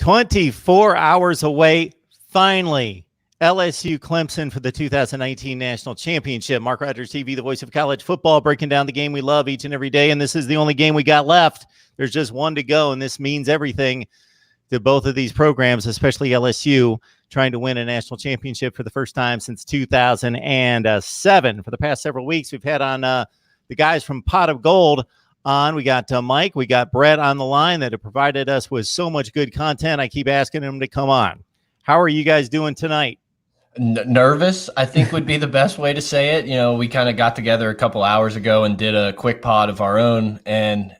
24 hours away, finally, LSU-Clemson for the 2019 National Championship. Mark Rogers TV, the voice of college football, breaking down the game we love each and every day, and this is the only game we got left. There's just one to go, and this means everything to both of these programs, especially LSU, trying to win a national championship for the first time since 2007. For the past several weeks, we've had on the guys from Pot of Gold on. We got Mike, we got Brett on the line that have provided us with so much good content. I keep asking them to come on. How are you guys doing tonight? Nervous, I think, would be the best way to say it. You know, we kind of got together a couple hours ago and did a quick pod of our own. And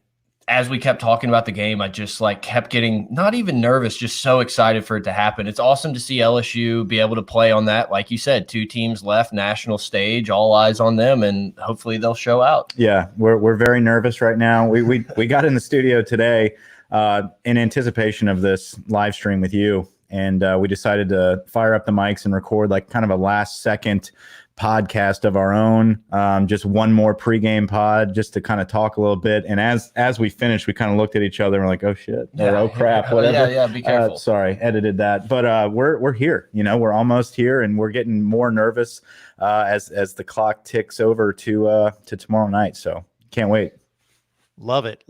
as we kept talking about the game, I just kept getting not even nervous, just so excited for it to happen. It's awesome to see LSU be able to play on that. Like you said, 2 teams left, national stage, all eyes on them, and hopefully they'll show out. Yeah, we're very nervous right now. We got in the studio today in anticipation of this live stream with you, and we decided to fire up the mics and record kind of a last second podcast of our own, just one more pregame pod just to kind of talk a little bit. And as we finished, we kind of looked at each other and we're like, oh shit, or oh crap, whatever. Yeah, be careful. Sorry, edited that. But we're here, we're almost here, and we're getting more nervous as the clock ticks over to tomorrow night. So can't wait. Love it.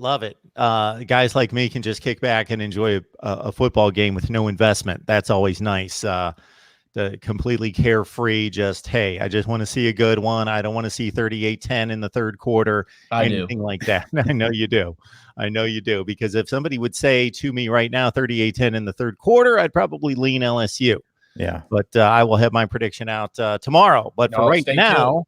Guys like me can just kick back and enjoy a football game with no investment. That's always nice. The completely carefree, just, hey, I just want to see a good one. I don't want to see 38-10 in the third quarter, anything like that. I know you do. Because if somebody would say to me right now, 38-10 in the third quarter, I'd probably lean LSU. Yeah. But I will have my prediction out tomorrow. But for right now,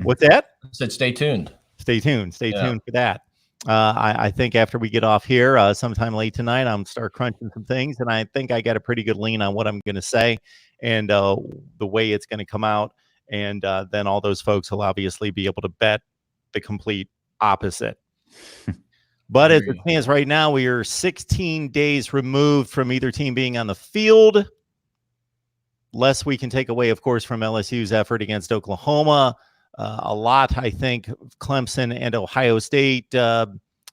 what's that? I said stay tuned. Stay tuned for that. I think after we get off here, sometime late tonight, I'm start crunching some things, and I think I got a pretty good lean on what I'm going to say and the way it's going to come out. And then all those folks will obviously be able to bet the complete opposite. But as it stands right now, we are 16 days removed from either team being on the field. Less we can take away, of course, from LSU's effort against Oklahoma. A lot, I think, Clemson and Ohio State,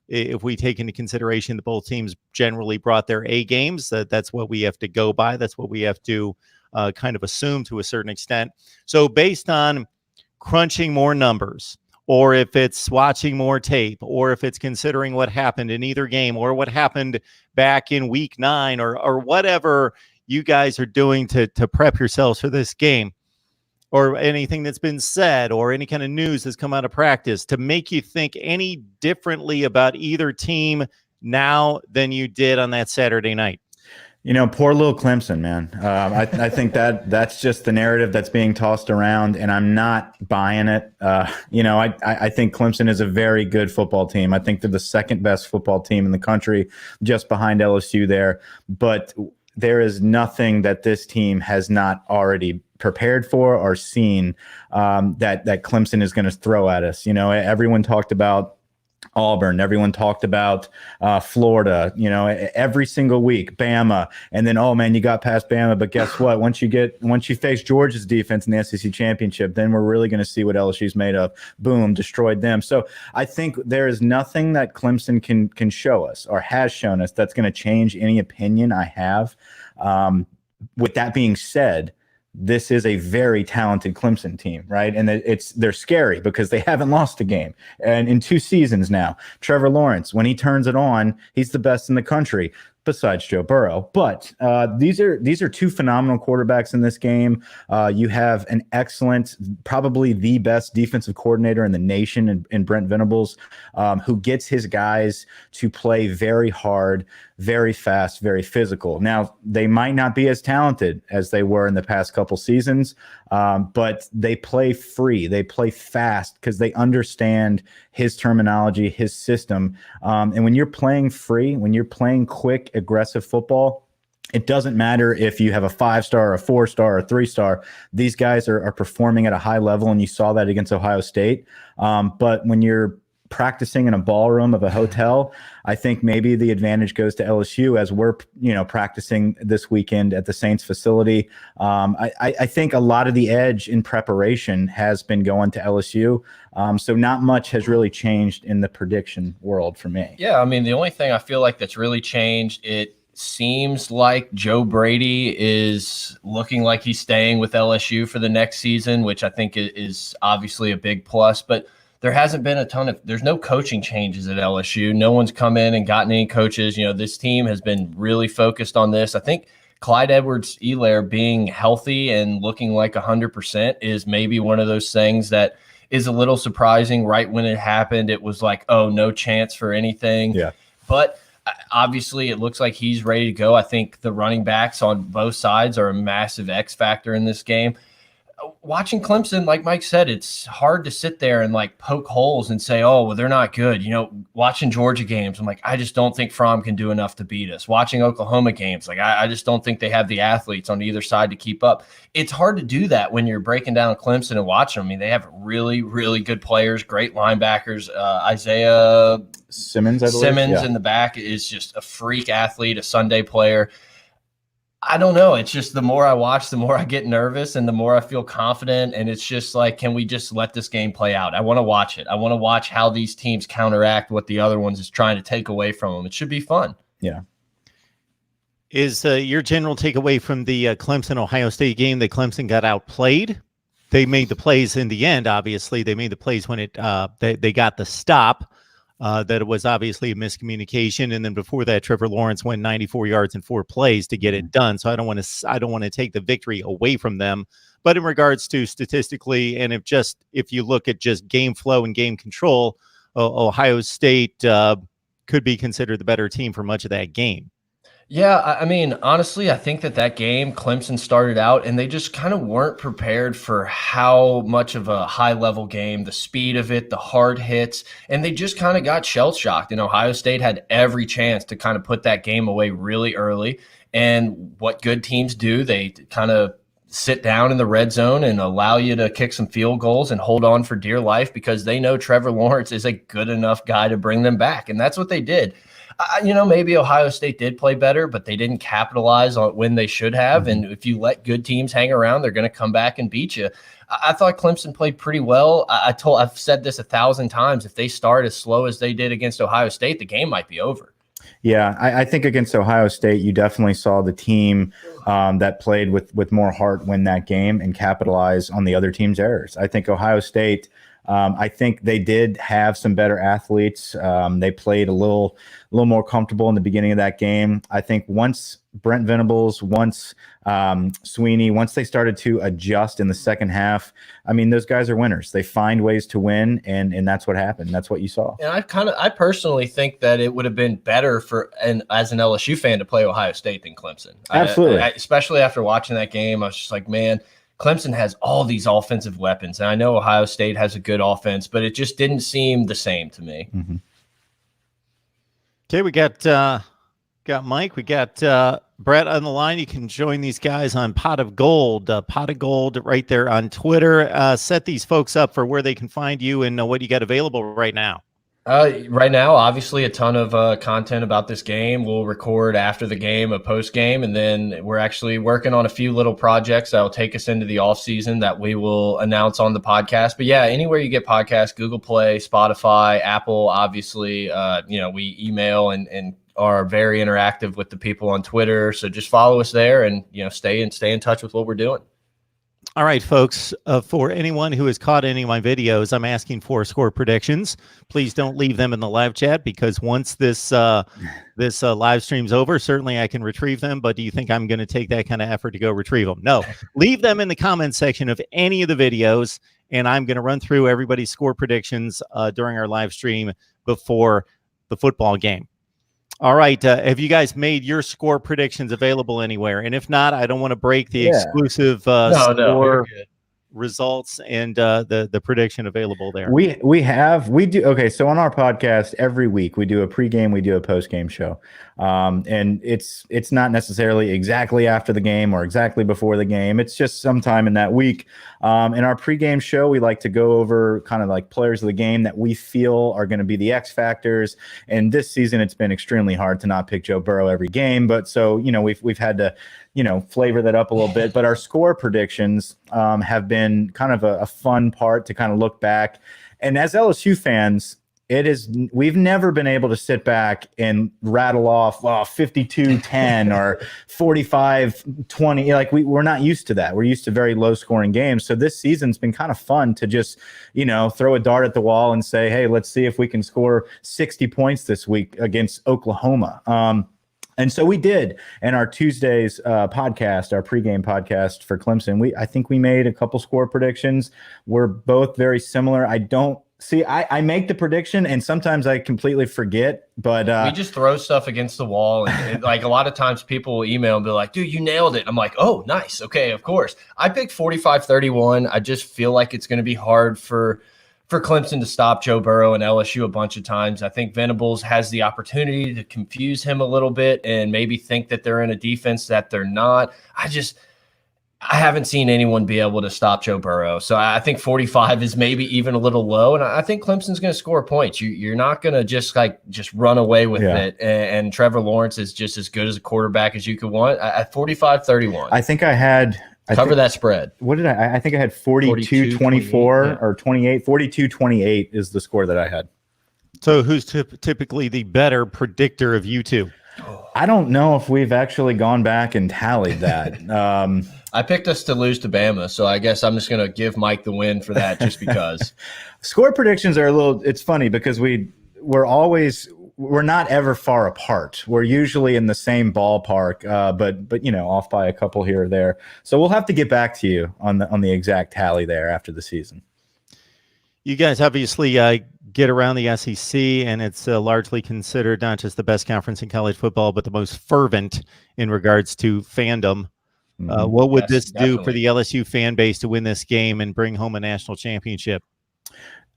if we take into consideration that both teams generally brought their A games, that's what we have to go by. That's what we have to kind of assume to a certain extent. So based on crunching more numbers, or if it's watching more tape, or if it's considering what happened in either game, or what happened back in week 9, or whatever you guys are doing to prep yourselves for this game, or anything that's been said, or any kind of news that's come out of practice to make you think any differently about either team now than you did on that Saturday night? Poor little Clemson, man. I think that's just the narrative that's being tossed around, and I'm not buying it. I think Clemson is a very good football team. I think they're the second best football team in the country, just behind LSU there. But there is nothing that this team has not already prepared for or seen that Clemson is going to throw at us. Everyone talked about Auburn, everyone talked about Florida, every single week, Bama, and then, oh man, you got past Bama, but guess what? Once you face Georgia's defense in the SEC championship, then we're really going to see what LSU's made of. Boom, destroyed them. So I think there is nothing that Clemson can show us or has shown us that's going to change any opinion I have. With that being said, this is a very talented Clemson team, right? And they're scary because they haven't lost a game. And in 2 seasons now, Trevor Lawrence, when he turns it on, he's the best in the country besides Joe Burrow. But these are 2 phenomenal quarterbacks in this game. You have an excellent, probably the best defensive coordinator in the nation in Brent Venables, who gets his guys to play very hard, very fast, very physical. Now, they might not be as talented as they were in the past couple seasons, but they play free. They play fast because they understand his terminology, his system. And when you're playing free, when you're playing quick, aggressive football, it doesn't matter if you have a 5-star, a 4-star, or a 3-star. These guys are performing at a high level, and you saw that against Ohio State. But when you're practicing in a ballroom of a hotel, I think maybe the advantage goes to LSU as we're, practicing this weekend at the Saints facility. I think a lot of the edge in preparation has been going to LSU. So not much has really changed in the prediction world for me. Yeah, I mean, the only thing I feel like that's really changed, seems like Joe Brady is looking like he's staying with LSU for the next season, which I think is obviously a big plus. But there hasn't been there's no coaching changes at LSU. No one's come in and gotten any coaches. This team has been really focused on this. I think Clyde Edwards-Helaire being healthy and looking like 100% is maybe one of those things that is a little surprising. Right when it happened, it was like, oh, no chance for anything. Yeah. But obviously, it looks like he's ready to go. I think the running backs on both sides are a massive X factor in this game. Watching Clemson, like Mike said, it's hard to sit there and like poke holes and say, oh, well, they're not good. Watching Georgia games, I'm like, I just don't think Fromm can do enough to beat us. Watching Oklahoma games, like I just don't think they have the athletes on either side to keep up. It's hard to do that when you're breaking down Clemson and watching them. I mean, they have really, really good players, great linebackers. Isaiah Simmons, I believe. Simmons in the back is just a freak athlete, a Sunday player. I don't know. It's just the more I watch, the more I get nervous and the more I feel confident. And it's just like, can we just let this game play out? I want to watch it. I want to watch how these teams counteract what the other ones is trying to take away from them. It should be fun. Yeah. Is your general takeaway from the Clemson-Ohio State game that Clemson got outplayed? They made the plays in the end, obviously. They made the plays when they got the stop. That it was obviously a miscommunication, and then before that, Trevor Lawrence went 94 yards in 4 plays to get it done. So I don't want to take the victory away from them. But in regards to statistically, and if you look at just game flow and game control, Ohio State could be considered the better team for much of that game. Yeah, I mean, honestly, I think that game, Clemson started out and they just kind of weren't prepared for how much of a high-level game, the speed of it, the hard hits, and they just kind of got shell-shocked. And Ohio State had every chance to kind of put that game away really early. And what good teams do, they kind of sit down in the red zone and allow you to kick some field goals and hold on for dear life because they know Trevor Lawrence is a good enough guy to bring them back. And that's what they did. Maybe Ohio State did play better, but they didn't capitalize on when they should have. And if you let good teams hang around, they're going to come back and beat you. I thought Clemson played pretty well. I've said this 1,000 times. If they start as slow as they did against Ohio State, the game might be over. Yeah, I think against Ohio State, you definitely saw the team that played with more heart win that game and capitalize on the other team's errors. I think Ohio State, I think they did have some better athletes. They played a little more comfortable in the beginning of that game. I think once Brent Venables, once Sweeney, once they started to adjust in the second half, I mean, those guys are winners. They find ways to win, and that's what happened. That's what you saw. And I personally think that it would have been better as an LSU fan to play Ohio State than Clemson. Absolutely. Especially after watching that game, I was just like, man, Clemson has all these offensive weapons. And I know Ohio State has a good offense, but it just didn't seem the same to me. Mm-hmm. Okay, we got Mike, we got Brett on the line. You can join these guys on Pot of Gold. Pot of Gold right there on Twitter. Set these folks up for where they can find you and what you got available right now. Right now, obviously, a ton of content about this game. We'll record after the game, a post game, and then we're actually working on a few little projects that will take us into the off season that we will announce on the podcast. But yeah, anywhere you get podcasts, Google Play, Spotify, Apple, obviously, we email and are very interactive with the people on Twitter. So just follow us there and stay in touch with what we're doing. All right, folks, for anyone who has caught any of my videos, I'm asking for score predictions. Please don't leave them in the live chat because once this live stream's over, certainly I can retrieve them. But do you think I'm going to take that kind of effort to go retrieve them? No. Leave them in the comment section of any of the videos, and I'm going to run through everybody's score predictions during our live stream before the football game. All right. Have you guys made your score predictions available anywhere? And if not, I don't want to break the exclusive score results and the prediction available there. We do. Okay. So on our podcast, every week we do a pregame, we do a postgame show. And it's not necessarily exactly after the game or exactly before the game. It's just sometime in that week. In our pregame show, we like to go over kind of like players of the game that we feel are going to be the X factors. And this season, it's been extremely hard to not pick Joe Burrow every game. But so, we've had to, flavor that up a little bit. But our score predictions have been kind of a fun part to kind of look back. And as LSU fans, we've never been able to sit back and rattle off 52-10 or 45-20. Like we're not used to that. We're used to very low scoring games. So this season's been kind of fun to just, throw a dart at the wall and say, hey, let's see if we can score 60 points this week against Oklahoma. And so we did. And our Tuesday's podcast, our pregame podcast for Clemson, I think we made a couple score predictions. We're both very similar. I make the prediction and sometimes I completely forget, but we just throw stuff against the wall. And like a lot of times people will email and be like, dude, you nailed it. I'm like, oh, nice. Okay, of course. I picked 45-31. I just feel like it's going to be hard for Clemson to stop Joe Burrow and LSU a bunch of times. I think Venables has the opportunity to confuse him a little bit and maybe think that they're in a defense that they're not. I haven't seen anyone be able to stop Joe Burrow. So I think 45 is maybe even a little low. And I think Clemson's going to score points. You're not going to just run away with it. And Trevor Lawrence is just as good as a quarterback as you could want. At 45-31. I think I had that spread. What did I think I had 42-24 or 28. 42-28 is the score that I had. So who's typically the better predictor of you two? I don't know if we've actually gone back and tallied that. I picked us to lose to Bama, so I guess I'm just going to give Mike the win for that just because. Score predictions are it's funny because we're not ever far apart. We're usually in the same ballpark, but off by a couple here or there. So we'll have to get back to you on the exact tally there after the season. You guys obviously get around the SEC, and it's largely considered not just the best conference in college football, but the most fervent in regards to fandom. What would this do for the LSU fan base to win this game and bring home a national championship?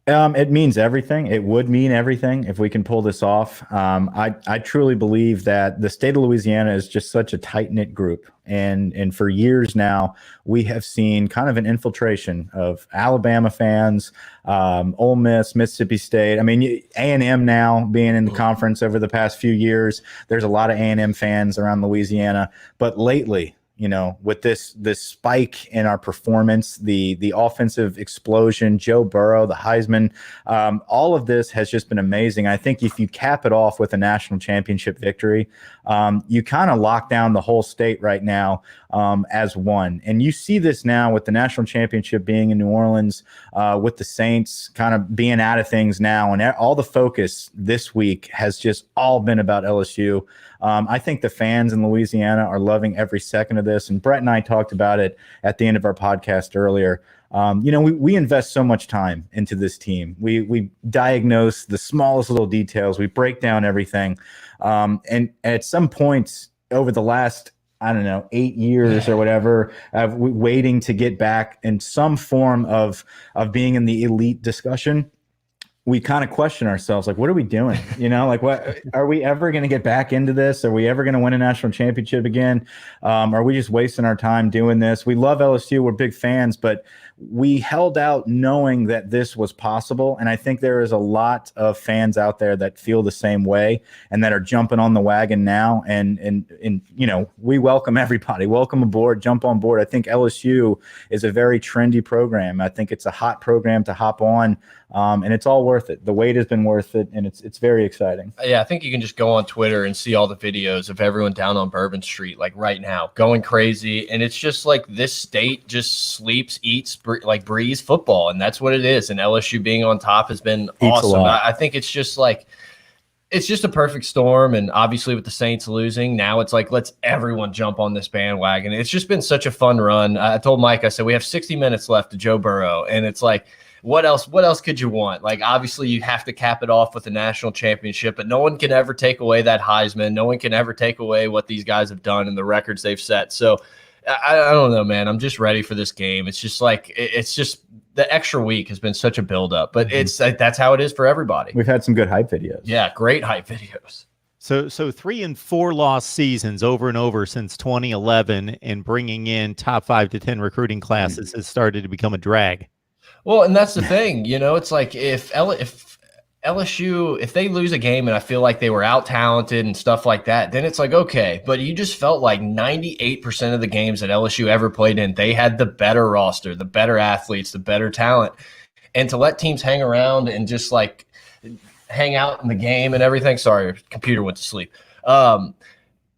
It means everything. It would mean everything if we can pull this off. I truly believe that the state of Louisiana is just such a tight-knit group. And for years now, we have seen kind of an infiltration of Alabama fans, Ole Miss, Mississippi State. I mean, A&M now being in the conference over the past few years, there's a lot of A&M fans around Louisiana. But lately, with this spike in our performance, the offensive explosion, Joe Burrow, the Heisman, all of this has just been amazing. I think if you cap it off with a national championship victory, you kind of lock down the whole state right now as one. And you see this now with the national championship being in New Orleans, with the Saints kind of being out of things now. And all the focus this week has just all been about LSU. I think the fans in Louisiana are loving every second of this. And Brett and I talked about it at the end of our podcast earlier. We invest so much time into this team. We diagnose the smallest little details. We break down everything. And at some points over the last, 8 years or whatever, waiting to get back in some form of being in the elite discussion, we kind of question ourselves, like, what are we doing? What are we ever going to get back into this? Are we ever going to win a national championship again? Are we just wasting our time doing this? We love LSU. We're big fans, but we held out knowing that this was possible. And I think there is a lot of fans out there that feel the same way and that are jumping on the wagon now. And we welcome everybody. Welcome aboard, jump on board. I think LSU is a very trendy program. I think it's a hot program to hop on. And it's all worth it. The wait has been worth it, and it's very exciting. Yeah, I think you can just go on Twitter and see all the videos of everyone down on Bourbon Street, like right now, going crazy. And it's just like this state just sleeps, eats, breathes football, and that's what it is. And LSU being on top has been awesome. I think it's just a perfect storm. And obviously with the Saints losing, now it's like, let's everyone jump on this bandwagon. It's just been such a fun run. I told Mike, I said, we have 60 minutes left to Joe Burrow. And it's like, what else could you want? Like, obviously you have to cap it off with a national championship, but no one can ever take away that Heisman. No one can ever take away what these guys have done and the records they've set. So I don't know, man. I'm just ready for this game. It's just the extra week has been such a buildup, but it's like, that's how it is for everybody. We've had some good hype videos. Yeah, great hype videos. So 3 and 4 loss seasons over and over since 2011, and bringing in top 5 to 10 recruiting classes has started to become a drag. Well, and that's the thing, it's like if LSU, if they lose a game and I feel like they were out talented and stuff like that, then it's like, okay, but you just felt like 98% of the games that LSU ever played in, they had the better roster, the better athletes, the better talent. And to let teams hang around and just like hang out in the game and everything. Sorry, computer went to sleep.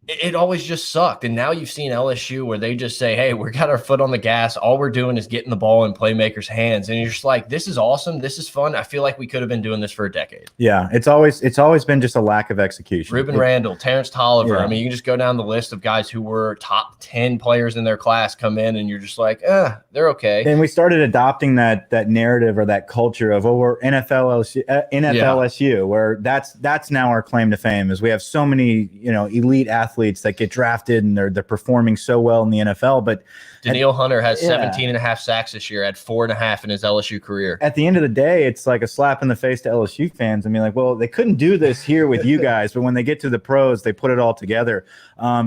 It always just sucked. And now you've seen LSU where they just say, hey, we got our foot on the gas. All we're doing is getting the ball in playmakers' hands. And you're just like, this is awesome. This is fun. I feel like we could have been doing this for a decade. Yeah, it's always been just a lack of execution. Ruben Randall, Terrence Tolliver. Yeah. I mean, you can just go down the list of guys who were top 10 players in their class come in, and you're just like, they're okay. And we started adopting that narrative or that culture of, we're NFL LSU, where that's now our claim to fame is we have so many, elite athletes that get drafted and they're performing so well in the NFL. But Daniil Hunter has 17.5 sacks this year, had 4.5 in his LSU career. At the end of the day, it's like a slap in the face to LSU fans. I mean, like, well, they couldn't do this here with you guys, but when they get to the pros, they put it all together.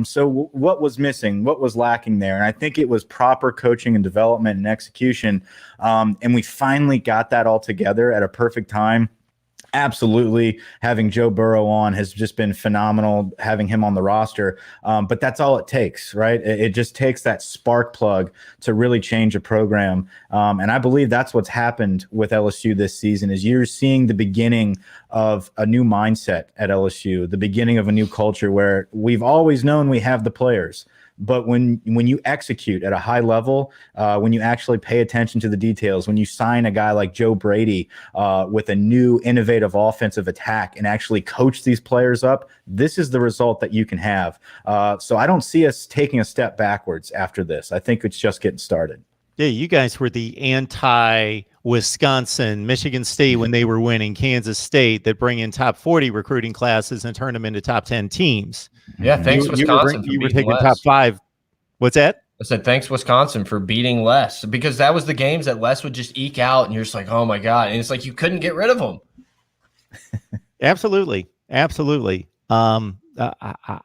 So what was missing? What was lacking there? And I think it was proper coaching and development and execution. And we finally got that all together at a perfect time. Absolutely. Having Joe Burrow on has just been phenomenal, having him on the roster. But that's all it takes, right? It just takes that spark plug to really change a program. And I believe that's what's happened with LSU this season is you're seeing the beginning of a new mindset at LSU, the beginning of a new culture where we've always known we have the players. But when you execute at a high level, when you actually pay attention to the details, when you sign a guy like Joe Brady with a new innovative offensive attack and actually coach these players up, this is the result that you can have. So I don't see us taking a step backwards after this. I think it's just getting started. Yeah, you guys were the anti-Wisconsin, Michigan State when they were winning, Kansas State that bring in top 40 recruiting classes and turn them into top 10 teams. Yeah, thanks Wisconsin. You were taking top 5. What's that? I said thanks Wisconsin for beating Les, because that was the games that Les would just eke out, and you're just like, oh my god, and it's like you couldn't get rid of them. Absolutely.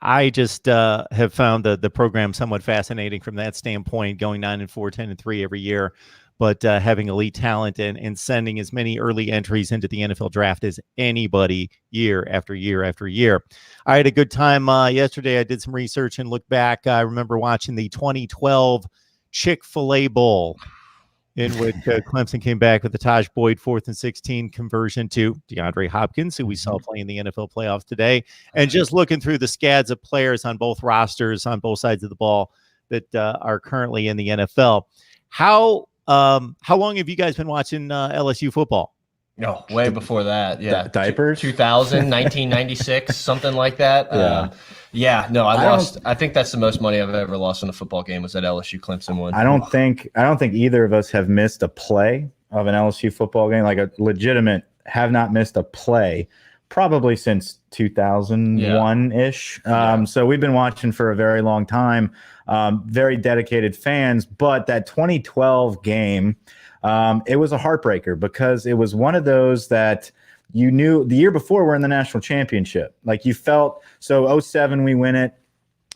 I just have found the program somewhat fascinating from that standpoint, going 9-4, 10-3 every year. But having elite talent and sending as many early entries into the NFL draft as anybody year after year after year. I had a good time yesterday. I did some research and looked back. I remember watching the 2012 Chick-fil-A Bowl in which Clemson came back with the Taj Boyd 4th and 16 conversion to DeAndre Hopkins, who we saw play in the NFL playoffs today. And just looking through the scads of players on both rosters, on both sides of the ball that are currently in the NFL. How long have you guys been watching LSU football? No, way before that. Yeah. Diapers? 2000, 1996, something like that. I think that's the most money I've ever lost in a football game was that LSU-Clemson one. I don't think either of us have missed a play of an LSU football game, like a legitimate have not missed a play probably since 2001-ish. So we've been watching for a very long time. Very dedicated fans, but that 2012 game, it was a heartbreaker because it was one of those that you knew the year before we're in the national championship. Like you felt, so 07 we win it.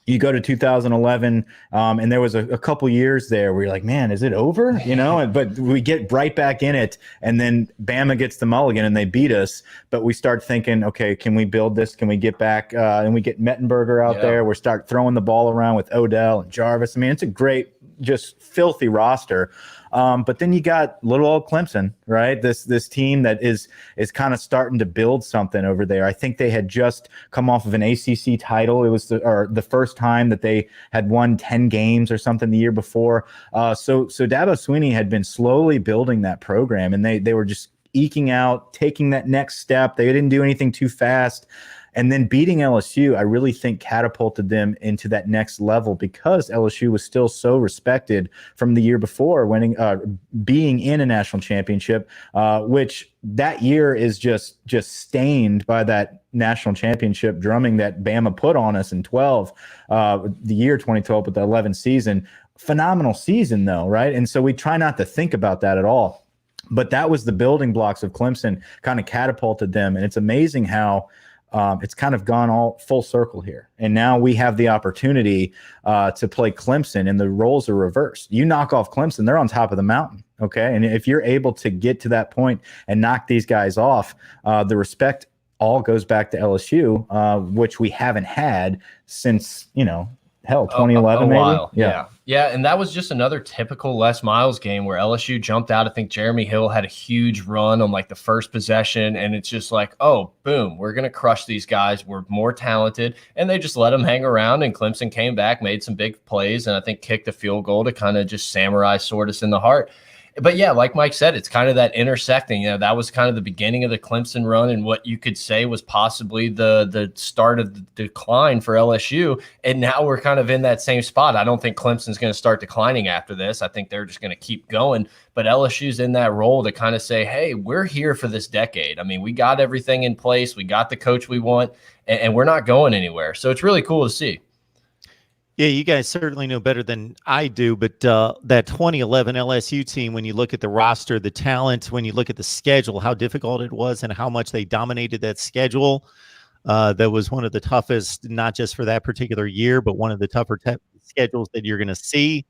You go to 2011, and there was a couple years there where you're like, man, is it over? But we get right back in it, and then Bama gets the mulligan and they beat us. But we start thinking, okay, can we build this? Can we get back? And we get Mettenberger out there. We start throwing the ball around with Odell and Jarvis. I mean, it's a great, just filthy roster. But then you got little old Clemson, right? This team that is kind of starting to build something over there. I think they had just come off of an ACC title. It was the first time that they had won 10 games or something the year before. So Dabo Swinney had been slowly building that program, and they were just eking out, taking that next step. They didn't do anything too fast. And then beating LSU, I really think catapulted them into that next level because LSU was still so respected from the year before, being in a national championship, which that year is just stained by that national championship drumming that Bama put on us in 12, the year 2012 with the 11 season. Phenomenal season, though, right? And so we try not to think about that at all. But that was the building blocks of Clemson, kind of catapulted them. And it's amazing how it's kind of gone all full circle here. And now we have the opportunity to play Clemson, and the roles are reversed. You knock off Clemson, they're on top of the mountain, okay? And if you're able to get to that point and knock these guys off, the respect all goes back to LSU, which we haven't had since, hell, 2011 a maybe. while. Yeah. And that was just another typical Les Miles game where LSU jumped out. I think Jeremy Hill had a huge run on like the first possession, and it's just like, oh, boom, we're going to crush these guys. We're more talented. And they just let them hang around, and Clemson came back, made some big plays, and I think kicked a field goal to kind of just samurai sword us in the heart. But yeah, like Mike said, it's kind of that intersecting. You know, that was kind of the beginning of the Clemson run and what you could say was possibly the start of the decline for LSU. And now we're kind of in that same spot. I don't think Clemson's going to start declining after this. I think they're just going to keep going. But LSU's in that role to kind of say, hey, we're here for this decade. I mean, we got everything in place. We got the coach we want, and we're not going anywhere. So it's really cool to see. Yeah, you guys certainly know better than I do, but that 2011 LSU team, when you look at the roster, the talent, when you look at the schedule, how difficult it was and how much they dominated that schedule, that was one of the toughest, not just for that particular year, but one of the tougher schedules that you're going to see.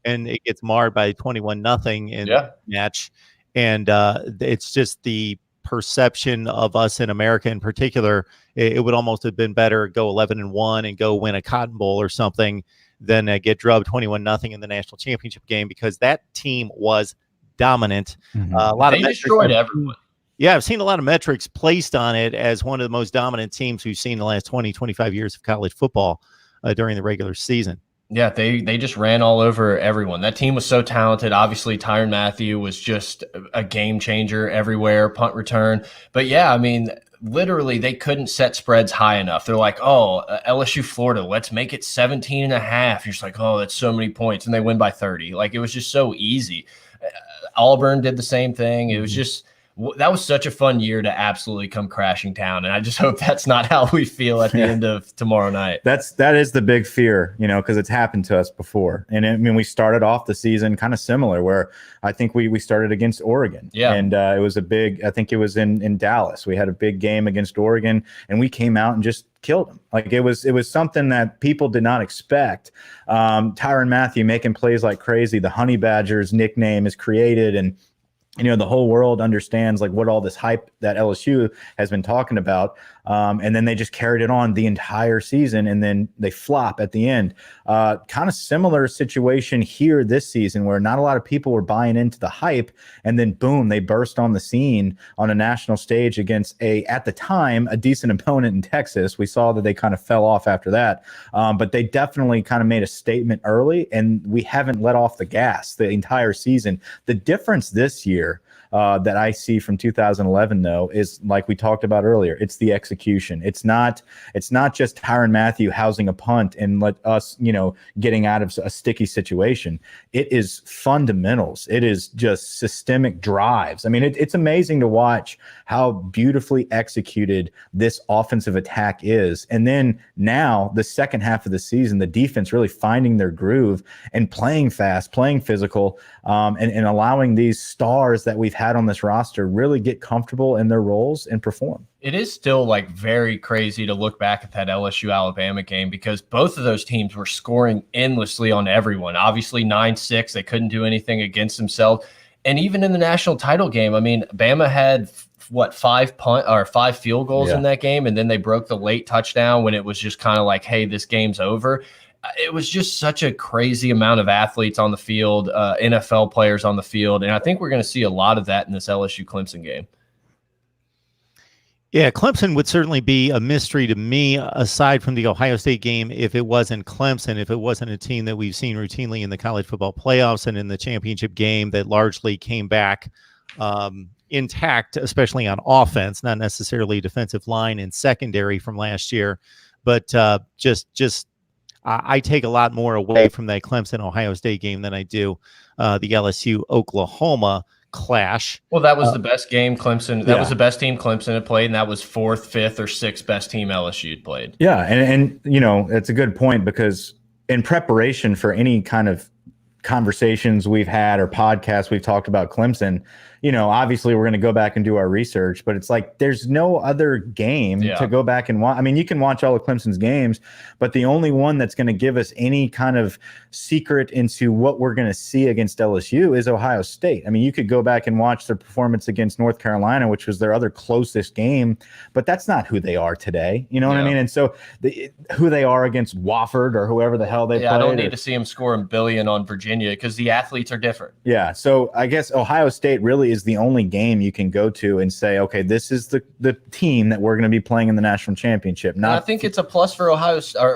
And it gets marred by 21-0 in the match. And it's just the perception of us in America in particular. It would almost have been better go 11-1 and go win a Cotton Bowl or something than get drubbed 21-0 in the national championship game, because that team was dominant. A lot they of destroyed everyone. Yeah, I've seen a lot of metrics placed on it as one of the most dominant teams we've seen in the last 20, 25 years of college football during the regular season. Yeah, they just ran all over everyone. That team was so talented. Obviously, Tyrann Mathieu was just a game changer everywhere, punt return. But yeah, I mean, literally they couldn't set spreads high enough. They're like, oh, LSU, Florida, let's make it 17.5. You're just like, oh, that's so many points. And they win by 30. Like, it was just so easy. Auburn did the same thing. It was just, that was such a fun year to absolutely come crashing down. And I just hope that's not how we feel at the end of tomorrow night. That is the big fear, you know, because it's happened to us before. And I mean, we started off the season kind of similar, where I think we started against Oregon. Yeah. And it was a big, I think it was in Dallas. We had a big game against Oregon, and we came out and just killed them. Like, it was something that people did not expect. Tyrann Mathieu making plays like crazy. The Honey Badgers nickname is created, and you know, the whole world understands like what all this hype that LSU has been talking about. And then they just carried it on the entire season, and then they flop at the end. Kind of similar situation here this season, where not a lot of people were buying into the hype, and then boom, they burst on the scene on a national stage against at the time, a decent opponent in Texas. We saw that they kind of fell off after that. But they definitely kind of made a statement early, and we haven't let off the gas the entire season. The difference this year that I see from 2011, though, is like we talked about earlier. It's the execution. It's not just Tyrann Mathieu housing a punt and let us, you know, getting out of a sticky situation. It is fundamentals. It is just systemic drives. I mean, it's amazing to watch how beautifully executed this offensive attack is. And then now the second half of the season, the defense really finding their groove and playing fast, playing physical, and allowing these stars that we've had on this roster really get comfortable in their roles and perform. It is still like very crazy to look back at that LSU Alabama game, because both of those teams were scoring endlessly on everyone. Obviously 9-6, they couldn't do anything against themselves. And even in the national title game, I mean, Bama had what, 5 field goals in that game, and then they broke the late touchdown when it was just kind of like, hey, this game's over. It was just such a crazy amount of athletes on the field, NFL players on the field. And I think we're going to see a lot of that in this LSU-Clemson game. Yeah, Clemson would certainly be a mystery to me, aside from the Ohio State game, if it wasn't Clemson, if it wasn't a team that we've seen routinely in the college football playoffs and in the championship game that largely came back intact, especially on offense, not necessarily defensive line and secondary from last year. But I take a lot more away from that Clemson-Ohio State game than I do the LSU-Oklahoma clash. Well, that was the best game Clemson. That was the best team Clemson had played, and that was 4th, 5th, or 6th best team LSU had played. Yeah, and you know, it's a good point, because in preparation for any kind of conversations we've had or podcasts we've talked about Clemson, obviously we're going to go back and do our research, but it's like there's no other game to go back and watch. I mean, you can watch all of Clemson's games, but the only one that's going to give us any kind of secret into what we're going to see against LSU is Ohio State. I mean, you could go back and watch their performance against North Carolina, which was their other closest game, but that's not who they are today. You know what I mean? And so who they are against Wofford or whoever the hell they play. I don't need to see them score a billion on Virginia because the athletes are different. Yeah. So I guess Ohio State really is the only game you can go to and say, okay, this is the team that we're going to be playing in the national championship. I think it's a plus for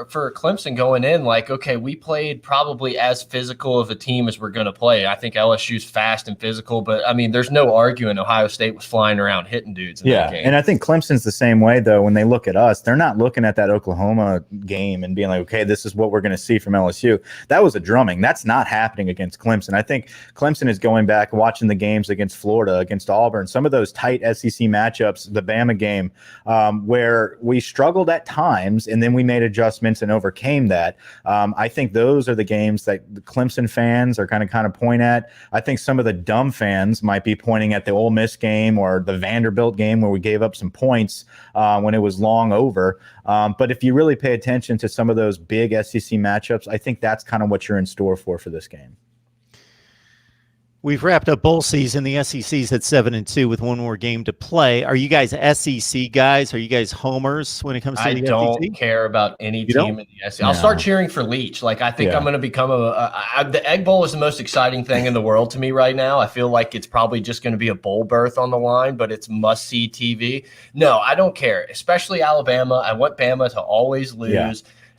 for Clemson going in. Like, okay, we played probably as physical of a team as we're going to play. I think LSU's fast and physical, but I mean, there's no arguing Ohio State was flying around hitting dudes in that game. And I think Clemson's the same way, though. When they look at us, they're not looking at that Oklahoma game and being like, okay, this is what we're going to see from LSU. That was a drumming. That's not happening against Clemson. I think Clemson is going back, watching the games against Florida, against Auburn, some of those tight SEC matchups, the Bama game, where we struggled at times and then we made adjustments and overcame that. I think those are the games that the Clemson fans are kind of point at. I think some of the dumb fans might be pointing at the Ole Miss game or the Vanderbilt game where we gave up some points when it was long over. But if you really pay attention to some of those big SEC matchups, I think that's kind of what you're in store for this game. We've wrapped up bowl season. The SEC's at 7-2 with one more game to play. Are you guys SEC guys? Are you guys homers when it comes to the SEC? I don't care about any team in the SEC. I'll start cheering for Leach. Like, I think I'm going to become the Egg Bowl is the most exciting thing in the world to me right now. I feel like it's probably just going to be a bowl berth on the line, but it's must-see TV. No, I don't care, especially Alabama. I want Bama to always lose. Yeah.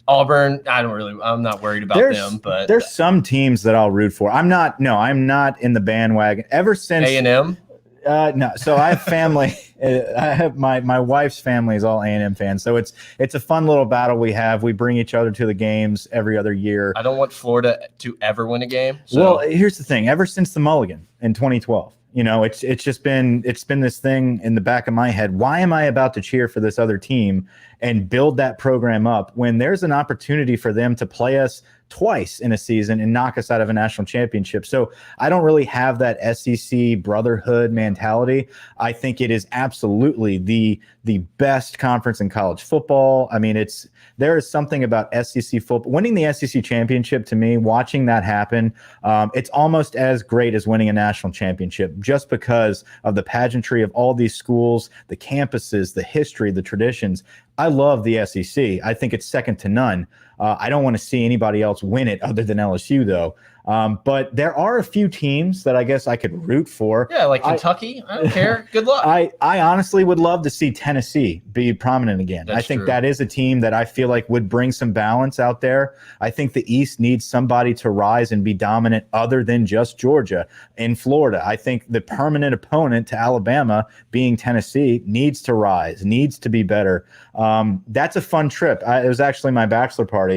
Auburn, I'm not worried about them, but there's some teams that I'll root for. I'm not in the bandwagon ever since A&M. No, so I have family. I have my wife's family is all A&M fans, so it's a fun little battle we have. We bring each other to the games every other year. I don't want Florida to ever win a game. So. Well, here's the thing: ever since the Mulligan in 2012. It's been this thing in the back of my head. Why am I about to cheer for this other team and build that program up when there's an opportunity for them to play us twice in a season and knock us out of a national championship? So I don't really have that SEC brotherhood mentality. I think it is absolutely the best conference in college football. I mean, there is something about SEC football. Winning the SEC championship, to me, watching that happen, it's almost as great as winning a national championship just because of the pageantry of all these schools, the campuses, the history, the traditions. I love the SEC. I think it's second to none. I don't want to see anybody else win it other than LSU, though. But there are a few teams that I guess I could root for. Yeah, like Kentucky. I don't care. Good luck. I honestly would love to see Tennessee be prominent again. I think that is a team that I feel like would bring some balance out there. I think the East needs somebody to rise and be dominant other than just Georgia. In Florida, I think the permanent opponent to Alabama, being Tennessee, needs to rise, needs to be better. That's a fun trip. It was actually my bachelor party.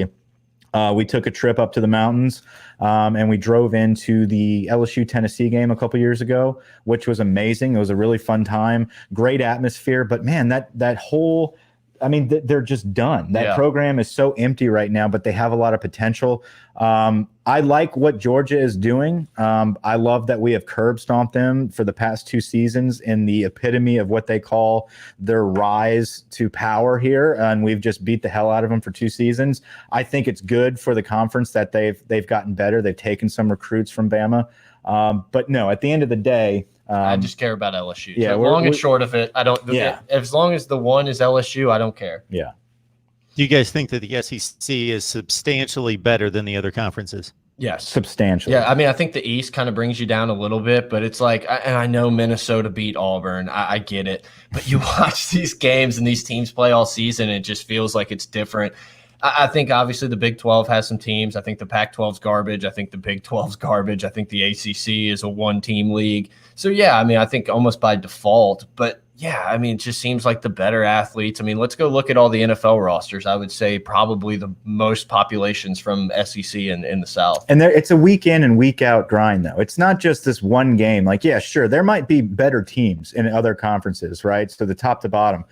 We took a trip up to the mountains and we drove into the LSU-Tennessee game a couple years ago, which was amazing. It was a really fun time, great atmosphere. But, man, that whole – I mean, they're just done. That program is so empty right now, but they have a lot of potential. I like what Georgia is doing. I love that we have curb stomped them for the past 2 seasons in the epitome of what they call their rise to power here, and we've just beat the hell out of them for 2 seasons. I think it's good for the conference that they've gotten better. They've taken some recruits from Bama. But no, at the end of the day, I just care about LSU. Yeah, so long and short of it, I don't. Yeah. As long as the one is LSU, I don't care. Yeah. Do you guys think that the SEC is substantially better than the other conferences? Yes, substantially. Yeah, I mean, I think the East kind of brings you down a little bit, but it's like, and I know Minnesota beat Auburn. I get it, but you watch these games and these teams play all season, and it just feels like it's different. I think obviously the Big 12 has some teams. I think the Pac-12's garbage. I think the Big 12's garbage. I think the ACC is a one-team league. So, yeah, I mean, I think almost by default. But yeah, I mean, it just seems like the better athletes. I mean, let's go look at all the NFL rosters. I would say probably the most populations from SEC in the South. And it's a week in and week out grind, though. It's not just this one game. Like, yeah, sure, there might be better teams in other conferences, right? So the top to bottom,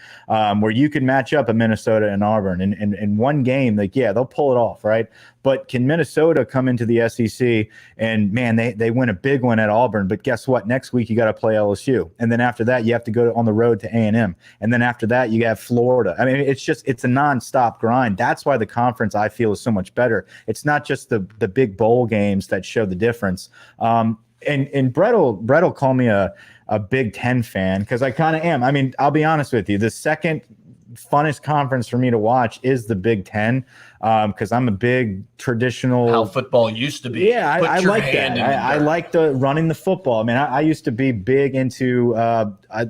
where you could match up a Minnesota and Auburn in one game. Like, yeah, they'll pull it off, right? But can Minnesota come into the SEC and, man, they win a big one at Auburn, but guess what? Next week you got to play LSU. And then after that, you have to go on the road to A&M. And then after that, you have Florida. I mean, it's a nonstop grind. That's why the conference, I feel, is so much better. It's not just the big bowl games that show the difference. And Brett will call me a Big Ten fan, because I kind of am. I mean, I'll be honest with you. The second funnest conference for me to watch is the Big Ten, because I'm a big traditional, how football used to be. Yeah, I like that. I like the running the football. I mean, I used to be big into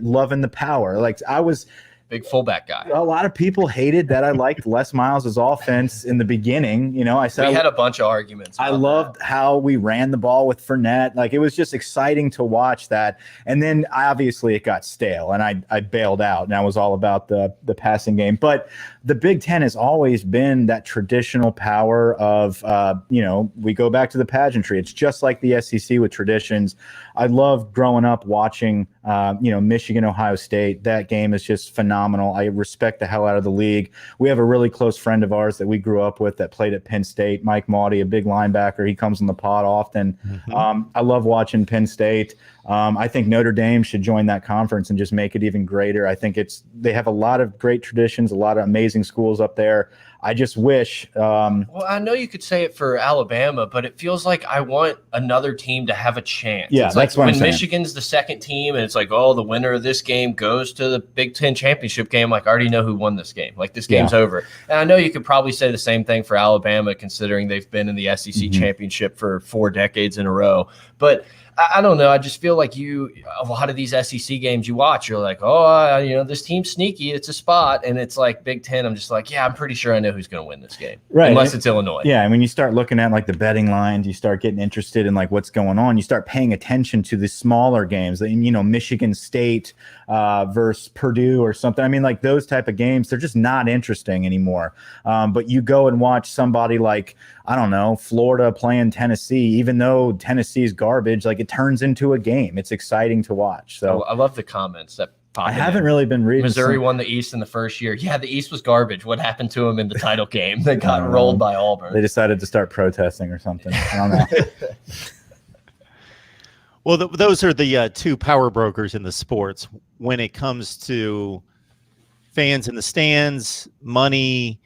loving the power. Like, I was big fullback guy. A lot of people hated that I liked Les Miles' offense in the beginning. You know, I said we had a bunch of arguments. I loved how we ran the ball with Fournette. Like, it was just exciting to watch that. And then obviously it got stale, and I bailed out, and I was all about the passing game. But the Big Ten has always been that traditional power of, we go back to the pageantry. It's just like the SEC with traditions. I loved growing up watching, Michigan, Ohio State. That game is just phenomenal. I respect the hell out of the league. We have a really close friend of ours that we grew up with that played at Penn State, Mike Maudie, a big linebacker. He comes on the pod often. Mm-hmm. I love watching Penn State. I think Notre Dame should join that conference and just make it even greater. I think they have a lot of great traditions, a lot of amazing schools up there. I just wish. Well, I know you could say it for Alabama, but it feels like I want another team to have a chance. Yeah, it's that's like what when Michigan's the second team, and it's like, oh, the winner of this game goes to the Big Ten championship game. Like, I already know who won this game. Like, this game's over. And I know you could probably say the same thing for Alabama, considering they've been in the SEC championship for 4 decades in a row. But I don't know. I just feel like a lot of these SEC games you watch, you're like, oh, this team's sneaky. It's a spot. And it's like Big Ten. I'm just like, yeah, I'm pretty sure I know who's going to win this game. Right. Unless it's Illinois. Yeah. And when you start looking at like the betting lines, you start getting interested in like what's going on. You start paying attention to the smaller games, Michigan State versus Purdue or something. I mean, like those type of games, they're just not interesting anymore. But you go and watch somebody like, I don't know, Florida playing Tennessee, even though Tennessee's garbage, like it turns into a game. It's exciting to watch. So I love the comments that pop in. I haven't really been reading. Missouri won the East in the first year. Yeah, the East was garbage. What happened to them in the title game? They got rolled by Auburn. They decided to start protesting or something. I don't know. Well, those are the two power brokers in the sports when it comes to fans in the stands, money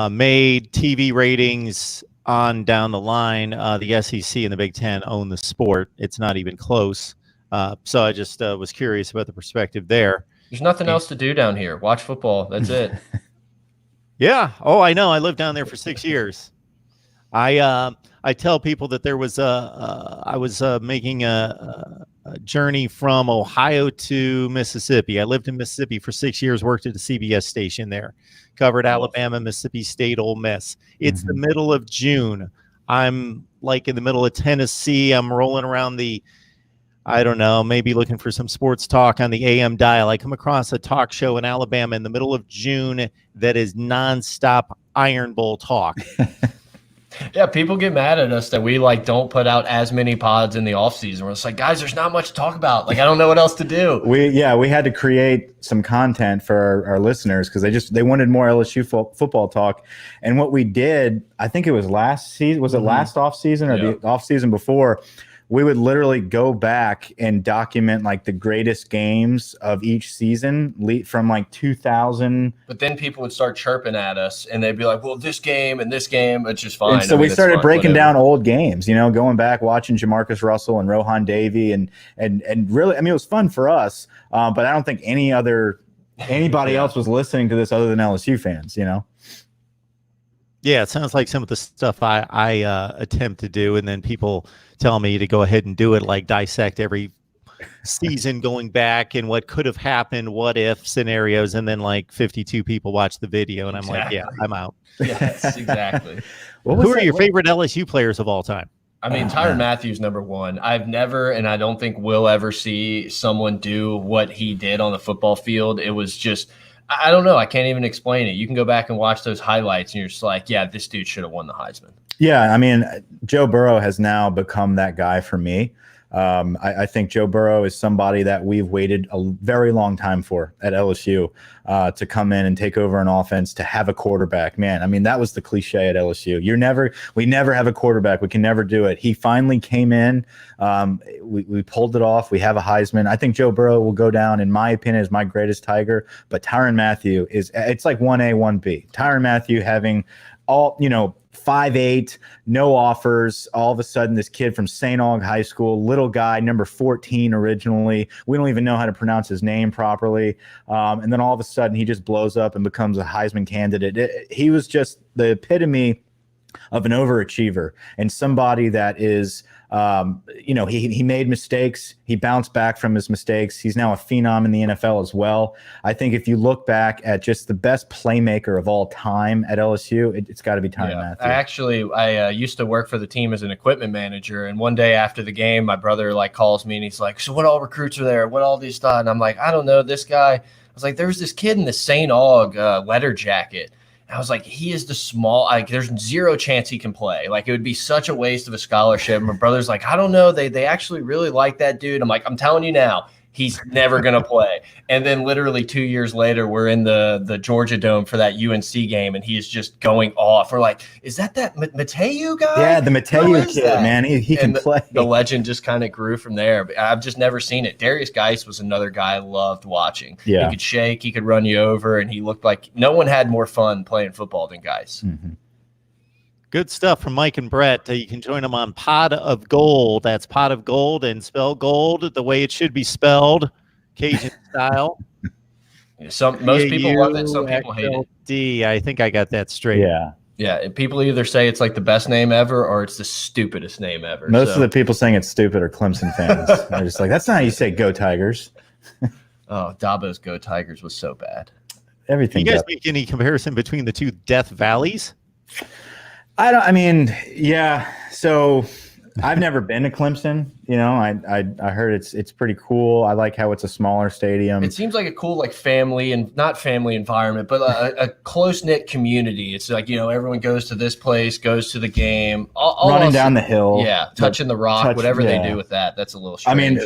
made, TV ratings on down the line. The SEC and the Big Ten own the sport. It's not even close. So I just was curious about the perspective there. There's nothing else to do down here. Watch football. That's it. Yeah. Oh, I know. I lived down there for 6 years. I tell people that there was I was making a journey from Ohio to Mississippi. I lived in Mississippi for 6 years, worked at a CBS station there, covered Alabama, Mississippi State, Ole Miss. It's the middle of June. I'm like in the middle of Tennessee. I'm rolling around I don't know, maybe looking for some sports talk on the AM dial. I come across a talk show in Alabama in the middle of June that is nonstop Iron Bowl talk. Yeah, people get mad at us that we don't put out as many pods in the off season. We're just like, guys, there's not much to talk about. Like, I don't know what else to do. We had to create some content for our listeners because they wanted more LSU football talk. And what we did, I think it was last season. Was it last off season or the off season before? We would literally go back and document like the greatest games of each season from like 2000. But then people would start chirping at us and they'd be like, well, this game and this game, it's just fine. And so we started breaking down old games, going back, watching Jamarcus Russell and Rohan Davey and really, I mean, it was fun for us. But I don't think anybody else was listening to this other than LSU fans, Yeah, it sounds like some of the stuff I attempt to do, and then people tell me to go ahead and do it, like dissect every season going back and what could have happened, what if scenarios, and then like 52 people watch the video, and I'm like, yeah, I'm out. Yes, exactly. Who are your favorite LSU players of all time? I mean, Tyrann Mathieu number one. I've never, and I don't think we'll ever see someone do what he did on the football field. It was just, I don't know. I can't even explain it. You can go back and watch those highlights, and you're just like, yeah, this dude should have won the Heisman. Yeah, I mean, Joe Burrow has now become that guy for me. I think Joe Burrow is somebody that we've waited a very long time for at LSU to come in and take over an offense, to have a quarterback. Man, I mean, that was the cliche at LSU. We never have a quarterback. We can never do it. He finally came in. We pulled it off. We have a Heisman. I think Joe Burrow will go down, in my opinion, as my greatest Tiger. But Tyrann Mathieu it's like 1A, 1B. Tyrann Mathieu having all, 5'8", no offers. All of a sudden, this kid from St. Aug High School, little guy, number 14 originally. We don't even know how to pronounce his name properly. And then all of a sudden, he just blows up and becomes a Heisman candidate. He was just the epitome of an overachiever and somebody that is, he made mistakes. He bounced back from his mistakes. He's now a phenom in the NFL as well. I think if you look back at just the best playmaker of all time at LSU, it's got to be Tyrann Mathieu. I used to work for the team as an equipment manager, and one day after the game, my brother calls me and he's like, "So what all recruits are there? What all these stuff?" And I'm like, "I don't know. This guy." I was like, "There was this kid in the St. Aug leather jacket." I was like, he is the small, there's zero chance he can play. Like, it would be such a waste of a scholarship. My brother's like, I don't know. They actually really like that dude. I'm like, I'm telling you now, he's never going to play. And then literally 2 years later, we're in the Georgia Dome for that UNC game, and he is just going off. We're like, is that Mathieu guy? Yeah, the Mathieu kid, man. He can play. The legend just kind of grew from there. But I've just never seen it. Darius Geis was another guy I loved watching. Yeah. He could shake, he could run you over, and he looked like no one had more fun playing football than Geis. Mm-hmm. Good stuff from Mike and Brett. You can join them on Pot of Gold. That's Pot of Gold, and spell gold the way it should be spelled, Cajun style. Most people love it. Some people hate it. I think I got that straight. Yeah. Yeah. People either say it's like the best name ever or it's the stupidest name ever. Most of the people saying it's stupid are Clemson fans. They're just like, that's not how you say go Tigers. Oh, Dabo's Go Tigers was so bad. Everything. Do you guys make any comparison between the two Death Valleys? Yeah. So I've never been to Clemson. I heard it's pretty cool. I like how it's a smaller stadium. It seems like a cool family and not family environment, but a close knit community. It's like, everyone goes to this place, goes to the game, running down the hill. Yeah, touching the rock, whatever they do with that. That's a little strange.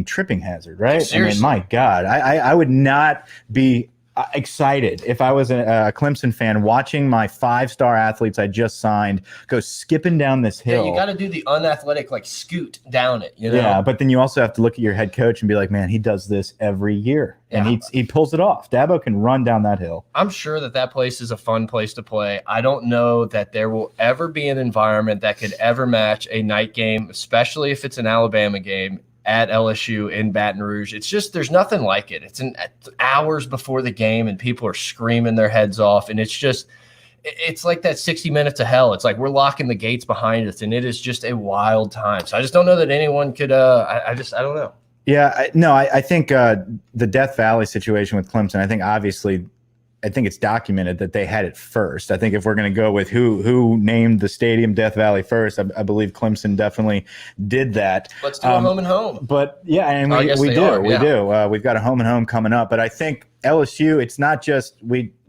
Tripping hazard, right? Seriously. My God, I would not be excited if I was a Clemson fan watching my 5-star athletes I just signed go skipping down this hill. Yeah, you got to do the unathletic scoot down it. Yeah, but then you also have to look at your head coach and be like, man, he does this every year, and he pulls it off. Dabo can run down that hill. I'm sure that place is a fun place to play. I don't know that there will ever be an environment that could ever match a night game, especially if it's an Alabama game at LSU in Baton Rouge. It's just, there's nothing like it. It's hours before the game and people are screaming their heads off. And it's like that 60 minutes of hell. It's like we're locking the gates behind us, and it is just a wild time. So I just don't know that anyone could, I don't know. Yeah, I think the Death Valley situation with Clemson, I think it's documented that they had it first. I think if we're going to go with who named the stadium Death Valley first, I believe Clemson definitely did that. Let's do a home and home. But yeah, and we do. We've got a home and home coming up. But I think LSU, it's not just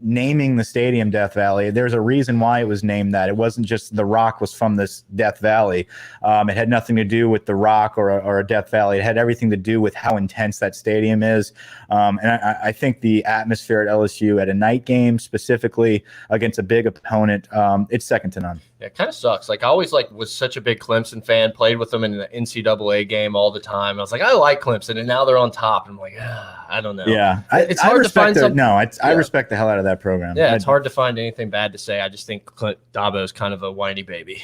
naming the stadium Death Valley. There's a reason why it was named that. It wasn't just the rock was from this Death Valley. It had nothing to do with the rock or a Death Valley. It had everything to do with how intense that stadium is. And I think the atmosphere at LSU at a night game, specifically against a big opponent, it's second to none. Yeah, it kind of sucks. I always was such a big Clemson fan, played with them in the NCAA game all the time. I was like, I like Clemson, and now they're on top. And I'm like, I don't know. Yeah, it's hard to find something. I respect the hell out of that program. Yeah, it's hard to find anything bad to say. I just think Dabo's kind of a whiny baby.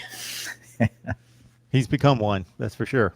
He's become one, that's for sure.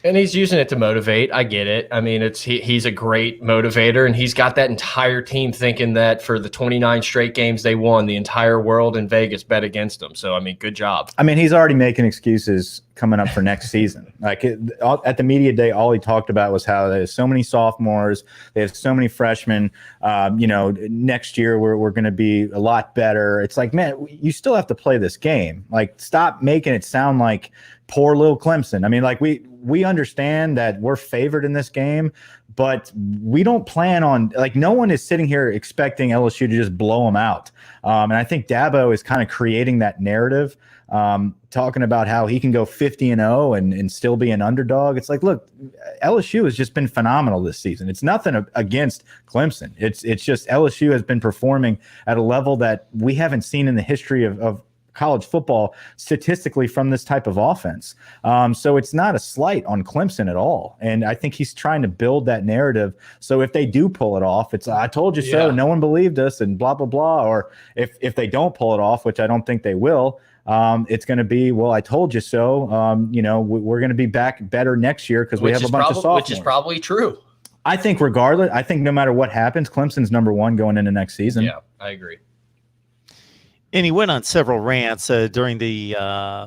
And he's using it to motivate. I get it. I mean, he's a great motivator, and he's got that entire team thinking that for the 29 straight games they won, the entire world in Vegas bet against him. So, I mean, good job. I mean, he's already making excuses coming up for next season. Like at the media day, all he talked about was how there's so many sophomores, they have so many freshmen. Next year we're going to be a lot better. It's like, man, you still have to play this game. Like, stop making it sound like poor little Clemson. I mean, like we understand that we're favored in this game, but we don't plan on, like, no one is sitting here expecting LSU to just blow them out. And I think Dabo is kind of creating that narrative, talking about how he can go 50-0 and still be an underdog. It's like, look, LSU has just been phenomenal this season. It's nothing against Clemson. It's just LSU has been performing at a level that we haven't seen in the history of college football statistically from this type of offense. So it's not a slight on Clemson at all. And I think he's trying to build that narrative. So if they do pull it off, it's, I told you so, no one believed us and blah, blah, blah. Or if they don't pull it off, which I don't think they will, it's going to be, well, I told you so. We're going to be back better next year because we have a bunch of sophomores. Which is probably true. I think regardless, I think no matter what happens, Clemson's number one going into next season. Yeah, I agree. And he went on several rants during the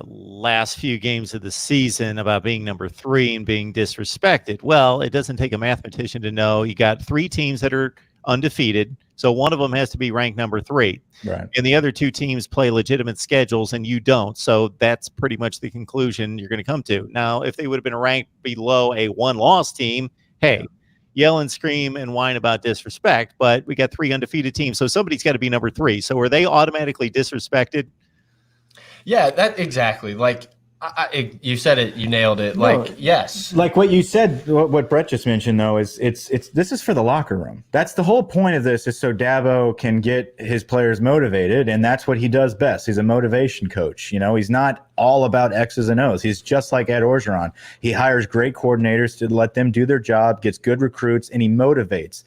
last few games of the season about being number 3 and being disrespected. Well, it doesn't take a mathematician to know you got 3 teams that are undefeated, so one of them has to be ranked number 3. Right. And the other 2 teams play legitimate schedules, and you don't. So that's pretty much the conclusion you're going to come to. Now, if they would have been ranked below a 1-loss team, hey, yell and scream and whine about disrespect, but we got 3 undefeated teams, so somebody's got to be number 3. So are they automatically disrespected? Yeah, that exactly. Like you said it, you nailed it. Like, yes. Like what you said, what Brett just mentioned, though, is this is for the locker room. That's the whole point of this, is so Dabo can get his players motivated, and that's what he does best. He's a motivation coach. He's not all about X's and O's. He's just like Ed Orgeron. He hires great coordinators to let them do their job, gets good recruits, and he motivates.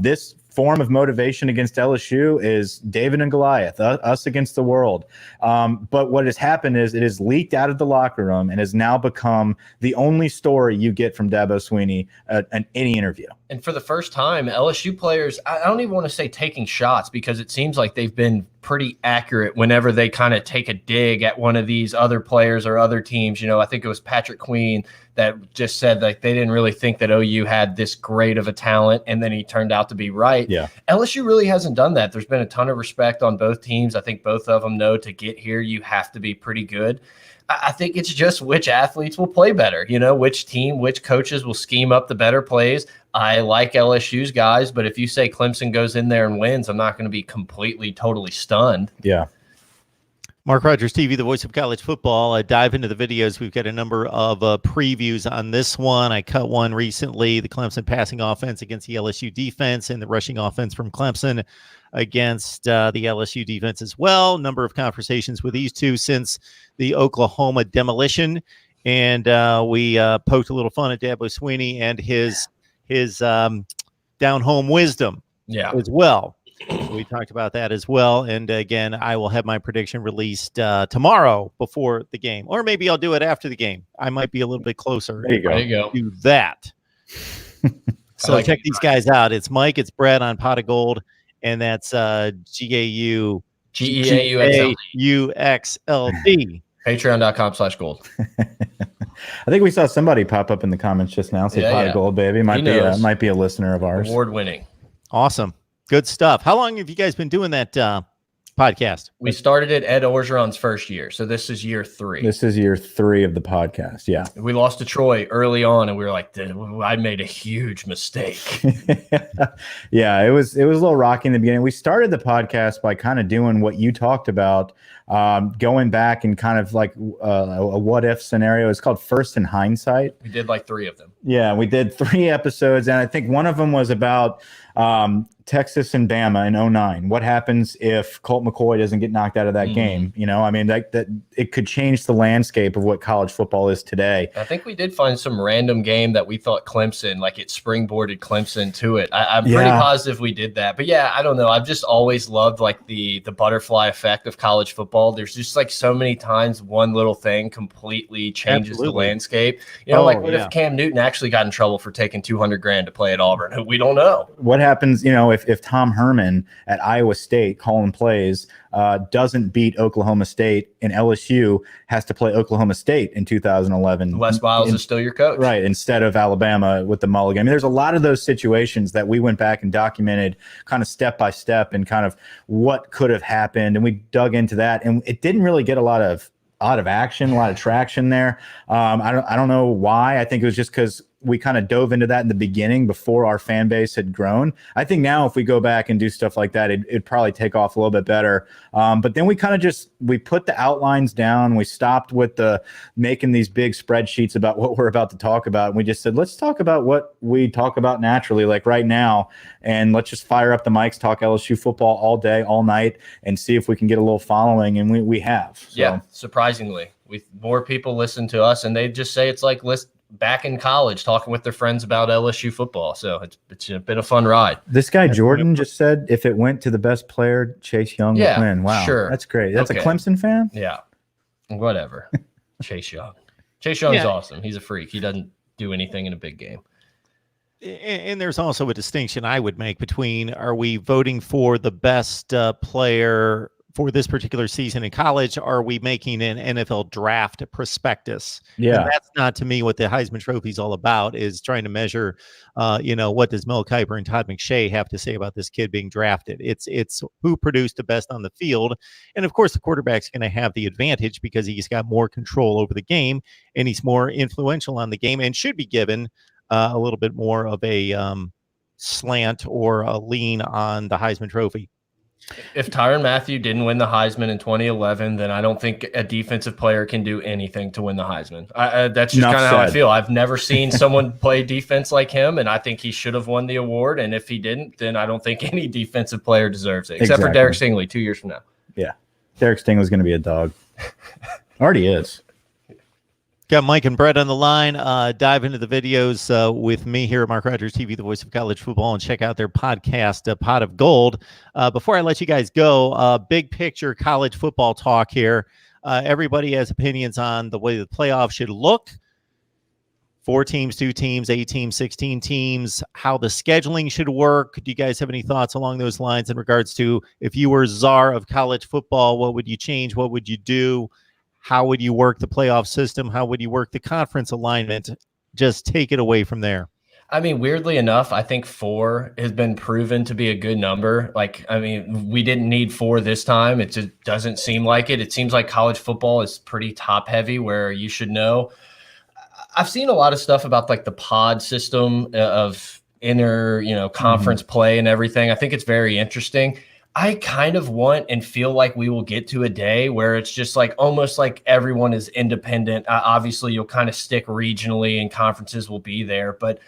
This form of motivation against LSU is David and Goliath, us against the world. But what has happened is it has leaked out of the locker room and has now become the only story you get from Dabo Swinney in any interview. And for the first time, LSU players, I don't even want to say taking shots, because it seems like they've been pretty accurate whenever they kind of take a dig at one of these other players or other teams. I think it was Patrick Queen that just said like they didn't really think that OU had this great of a talent, and then he turned out to be right. Yeah. LSU really hasn't done that. There's been a ton of respect on both teams. I think both of them know to get here, you have to be pretty good. I think it's just which athletes will play better, which team, which coaches will scheme up the better plays. I like LSU's guys, but if you say Clemson goes in there and wins, I'm not going to be completely, totally stunned. Yeah. Mark Rogers TV, the voice of college football. I dive into the videos. We've got a number of previews on this one. I cut one recently, the Clemson passing offense against the LSU defense, and the rushing offense from Clemson against the LSU defense as well. Number of conversations with these two since the Oklahoma demolition. And we poked a little fun at Dabo Swinney and his down-home wisdom as well. We talked about that as well. And again, I will have my prediction released tomorrow before the game, or maybe I'll do it after the game. I might be a little bit closer. There you go. To that. So check these guys out. It's Mike, it's Brett on Pot of Gold, and that's GAUXLD. Patreon.com/gold. I think we saw somebody pop up in the comments just now. Say Pot of Gold, baby. Might be a listener of ours. Award-winning. Awesome. Good stuff. How long have you guys been doing that podcast? We started it Ed Orgeron's first year, so this is year 3. This is year 3 of the podcast. Yeah, we lost to Troy early on, and we were like, "I made a huge mistake." Yeah, it was a little rocky in the beginning. We started the podcast by kind of doing what you talked about, going back and kind of like a what if scenario. It's called First in Hindsight. We did like 3 of them. Yeah, we did 3 episodes, and I think one of them was about Texas and Bama in 2009. What happens if Colt McCoy doesn't get knocked out of that game? That it could change the landscape of what college football is today. I think we did find some random game that we thought Clemson, like it springboarded Clemson to it. I'm pretty positive we did that. But yeah, I don't know. I've just always loved like the butterfly effect of college football. There's just like so many times one little thing completely changes the landscape. What if Cam Newton actually got in trouble for taking $200,000 to play at Auburn? We don't know. What happens, if Tom Herman at Iowa State calling plays doesn't beat Oklahoma State, and LSU has to play Oklahoma State in 2011. Les Miles is still your coach. Right, instead of Alabama with the mulligan. I mean, there's a lot of those situations that we went back and documented kind of step by step and kind of what could have happened, and we dug into that, and it didn't really get a lot of action, a lot of traction there. I don't know why. I think it was just because we kind of dove into that in the beginning before our fan base had grown. I think now if we go back and do stuff like that, it'd probably take off a little bit better. But then we kind of we put the outlines down. We stopped with making these big spreadsheets about what we're about to talk about. And we just said, let's talk about what we talk about naturally, like right now. And let's just fire up the mics, talk LSU football all day, all night, and see if we can get a little following. And we have. So. Yeah, surprisingly. More people listen to us, and they just say it's like back in college talking with their friends about LSU football. So it's been a fun ride. This guy Jordan just said if it went to the best player, Chase Young would win. Wow, sure. That's great. That's okay. A Clemson fan? Yeah, whatever. Chase Young. Chase Young's awesome. He's a freak. He doesn't do anything in a big game. And there's also a distinction I would make between, are we voting for the best player for this particular season in college? Are we making an NFL draft prospectus? Yeah. And that's not, to me, what the Heisman Trophy is all about, is trying to measure, what does Mel Kiper and Todd McShay have to say about this kid being drafted? It's who produced the best on the field. And of course, the quarterback's going to have the advantage because he's got more control over the game and he's more influential on the game and should be given a little bit more of a slant or a lean on the Heisman Trophy. If Tyrann Mathieu didn't win the Heisman in 2011, then I don't think a defensive player can do anything to win the Heisman. That's just kind of how I feel. I've never seen someone play defense like him, and I think he should have won the award. And if he didn't, then I don't think any defensive player deserves it, except for Derek Stingley 2 years from now. Yeah, Derek Stingley's going to be a dog. Already is. Got Mike and Brett on the line. Dive into the videos with me here at Mark Rogers TV, the voice of college football, and check out their podcast, Pot of Gold. Before I let you guys go, big picture college football talk here. Everybody has opinions on the way the playoffs should look. 4 teams, 2 teams, 8 teams, 16 teams, how the scheduling should work. Do you guys have any thoughts along those lines in regards to, if you were czar of college football, what would you change? What would you do? How would you work the playoff system? How would you work the conference alignment? Just take it away from there. I mean, weirdly enough, I think 4 has been proven to be a good number. We didn't need 4 this time. It just doesn't seem like it. It seems like college football is pretty top heavy, where you should know. I've seen a lot of stuff about like the pod system of inner, conference play and everything. I think it's very interesting. I kind of want and feel like we will get to a day where it's just like almost like everyone is independent. Obviously, you'll kind of stick regionally and conferences will be there, but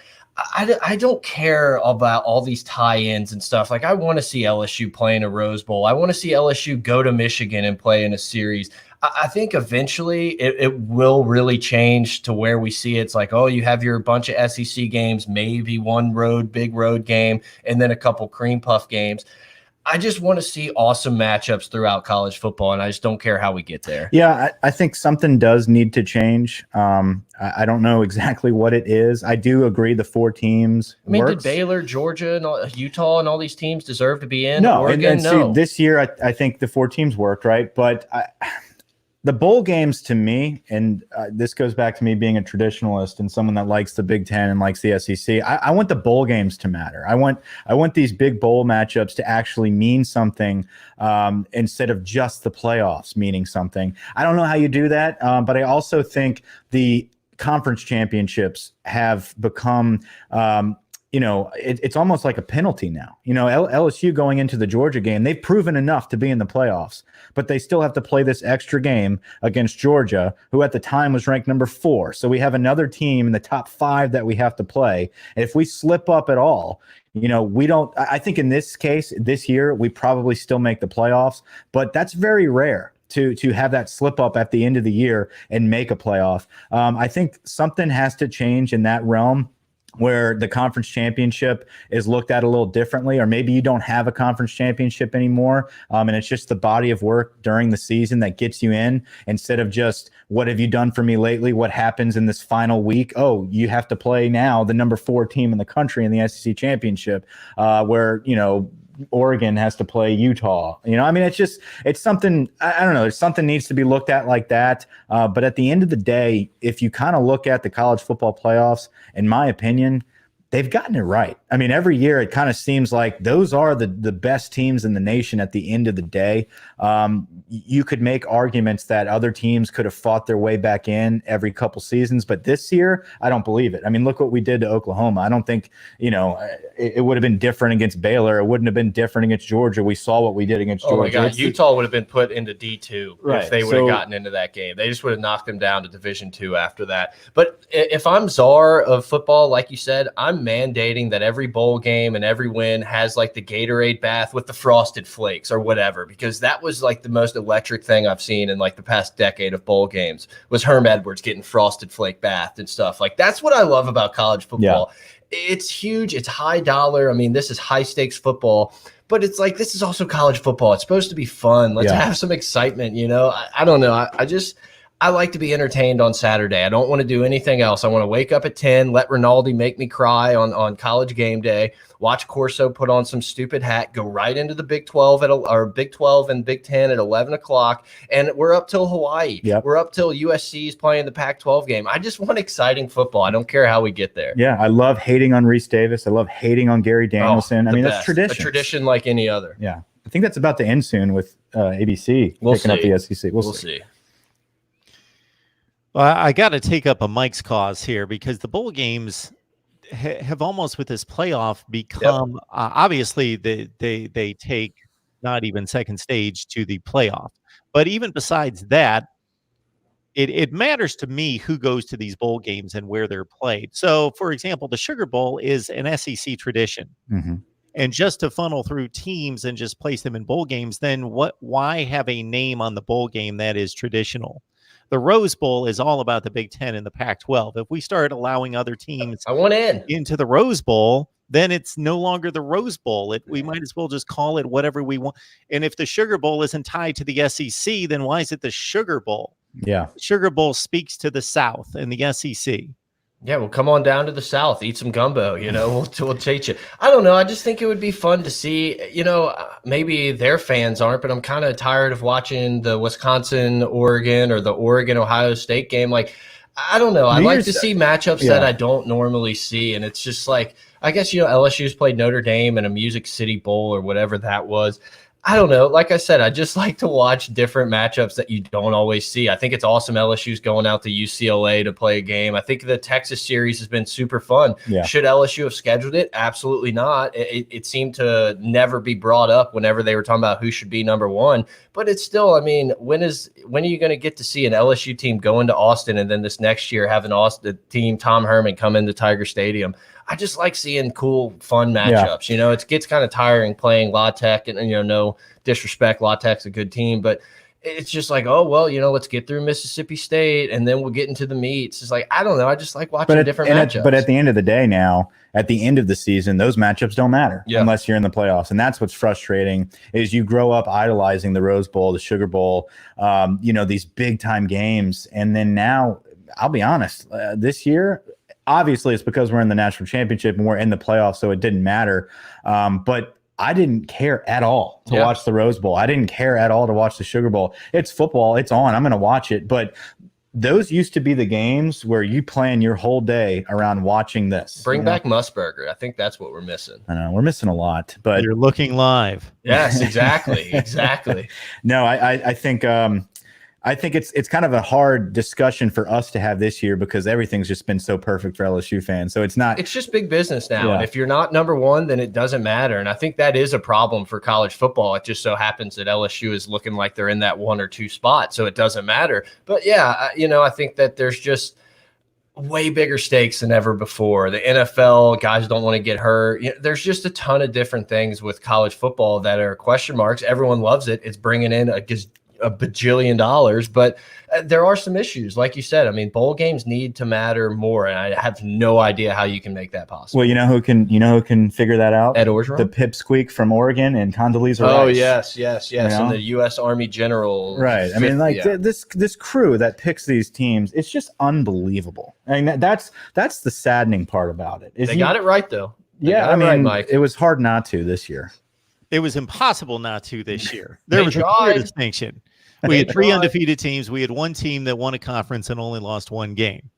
I don't care about all these tie-ins and stuff. Like, I want to see LSU play in a Rose Bowl. I want to see LSU go to Michigan and play in a series. I think eventually it will really change to where we see it's like, oh, you have your bunch of SEC games, maybe one big road game, and then a couple cream puff games. I just want to see awesome matchups throughout college football, and I just don't care how we get there. Yeah, I think something does need to change. I don't know exactly what it is. I do agree the 4 teams did Baylor, Georgia, and Utah and all these teams deserve to be in? No, Oregon? See, this year I think the 4 teams worked, right? But the bowl games, to me, and this goes back to me being a traditionalist and someone that likes the Big Ten and likes the SEC. I want the bowl games to matter. I want these big bowl matchups to actually mean something instead of just the playoffs meaning something. I don't know how you do that, but I also think the conference championships have become it's almost like a penalty now. LSU going into the Georgia game, they've proven enough to be in the playoffs, but they still have to play this extra game against Georgia, who at the time was ranked number 4. So we have another team in the top 5 that we have to play. And if we slip up at all, we don't. I think in this case, this year, we probably still make the playoffs, but that's very rare to have that slip up at the end of the year and make a playoff. I think something has to change in that realm. where the conference championship is looked at a little differently, or maybe you don't have a conference championship anymore, and it's just the body of work during the season that gets you in, instead of just what have you done for me lately, what happens in this final week. Oh, you have to play now the number 4 team in the country in the SEC championship, where Oregon has to play Utah. I mean, it's something, I don't know, something needs to be looked at like that. But at the end of the day, if you kind of look at the college football playoffs, in my opinion, they've gotten it right. I mean, every year it kind of seems like those are the best teams in the nation at the end of the day. You could make arguments that other teams could have fought their way back in every couple seasons, but this year, I don't believe it. I mean, look what we did to Oklahoma. I don't think, it would have been different against Baylor. It wouldn't have been different against Georgia. We saw what we did against Georgia. Oh my God, Utah would have been put into D2 right. if they would have gotten into that game. They just would have knocked them down to Division II after that. But if I'm czar of football, like you said, I'm mandating that every bowl game and every win has like the Gatorade bath with the frosted flakes or whatever, because that was like the most electric thing I've seen in like the past decade of bowl games was Herm Edwards getting frosted flake bathed and stuff. Like, that's what I love about college football. Yeah. It's huge. It's high dollar. I mean, this is high stakes football, but it's like, this is also college football. It's supposed to be fun. Let's have some excitement. I don't know. I like to be entertained on Saturday. I don't want to do anything else. I want to wake up at 10, let Rinaldi make me cry on college game day, watch Corso put on some stupid hat, go right into the Big 12 or Big 12 and Big 10 at 11 o'clock. And we're up till Hawaii. Yep. We're up till USC is playing the Pac-12 game. I just want exciting football. I don't care how we get there. Yeah. I love hating on Reese Davis. I love hating on Gary Danielson. That's tradition. A tradition like any other. Yeah. I think that's about to end soon with ABC picking up the SEC. We'll see. Well, I got to take up a Mike's cause here, because the bowl games have almost, with this playoff, become obviously they take not even second stage to the playoff. But even besides that, it matters to me who goes to these bowl games and where they're played. So, for example, the Sugar Bowl is an SEC tradition. Mm-hmm. And just to funnel through teams and just place them in bowl games, then why have a name on the bowl game that is traditional? The Rose Bowl is all about the Big Ten and the Pac-12. If we start allowing other teams into the Rose Bowl, then it's no longer the Rose Bowl. We might as well just call it whatever we want. And if the Sugar Bowl isn't tied to the SEC, then why is it the Sugar Bowl? Yeah. Sugar Bowl speaks to the South and the SEC. Yeah, well, come on down to the South, eat some gumbo, we'll teach you. I don't know. I just think it would be fun to see, maybe their fans aren't, but I'm kind of tired of watching the Wisconsin, Oregon, or the Oregon, Ohio State game. Like, I don't know. I like to see matchups that I don't normally see. And it's just like, I guess, LSU's played Notre Dame in a Music City Bowl or whatever that was. I don't know. Like I said, I just like to watch different matchups that you don't always see. I think it's awesome LSU's going out to UCLA to play a game. I think the Texas series has been super fun. Yeah. Should LSU have scheduled it? Absolutely not. It seemed to never be brought up whenever they were talking about who should be number one. But it's still, I mean, when are you going to get to see an LSU team go into Austin and then this next year have an Austin team, Tom Herman, come into Tiger Stadium? I just like seeing cool, fun matchups. Yeah. It gets kind of tiring playing La Tech, and no disrespect, La Tech's a good team, but it's just like, oh well, let's get through Mississippi State, and then we'll get into the meets. It's like, I don't know, I just like watching different matchups. But at the end of the day, now at the end of the season, those matchups don't matter unless you're in the playoffs, and that's what's frustrating. Is you grow up idolizing the Rose Bowl, the Sugar Bowl, these big time games, and then now, I'll be honest, this year. Obviously, it's because we're in the national championship and we're in the playoffs, so it didn't matter. But I didn't care at all to watch the Rose Bowl. I didn't care at all to watch the Sugar Bowl. It's football. It's on. I'm going to watch it. But those used to be the games where you plan your whole day around watching this. Bring back Musburger. I think that's what we're missing. I know. We're missing a lot. But you're looking live. Yes, exactly. Exactly. No, I think I think it's kind of a hard discussion for us to have this year because everything's just been so perfect for LSU fans. So it's just big business now. Yeah. And if you're not number one, then it doesn't matter. And I think that is a problem for college football. It just so happens that LSU is looking like they're in that 1 or 2 spot. So it doesn't matter. But yeah, I think that there's just way bigger stakes than ever before. The NFL, guys don't want to get hurt. There's just a ton of different things with college football that are question marks. Everyone loves it. It's bringing in a a bajillion dollars. But there are some issues, like you said. I mean, bowl games need to matter more, and I have no idea how you can make that possible. Well, you know who can figure that out? Ed Orgeron? The pipsqueak from Oregon and Condoleezza Oh, Rice. yes. You know? And the U.S. Army general. Right. I mean, like this crew that picks these teams, it's just unbelievable. I mean, that's the saddening part about it. They got it right, though. I mean, Mike. It was hard not to this year. It was impossible not to this year. There was a clear distinction. We had 3 undefeated teams. We had 1 team that won a conference and only lost 1 game.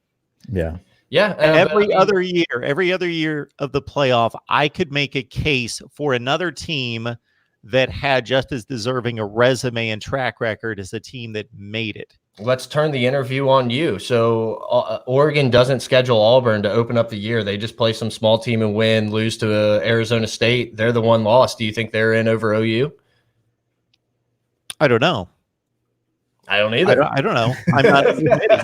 Yeah. Yeah. Every other year of the playoff, I could make a case for another team that had just as deserving a resume and track record as the team that made it. Let's turn the interview on you. So Oregon doesn't schedule Auburn to open up the year. They just play some small team and win, lose to Arizona State. They're the one loss. Do you think they're in over OU? I don't know. I don't either. I don't know. I'm not in the committee.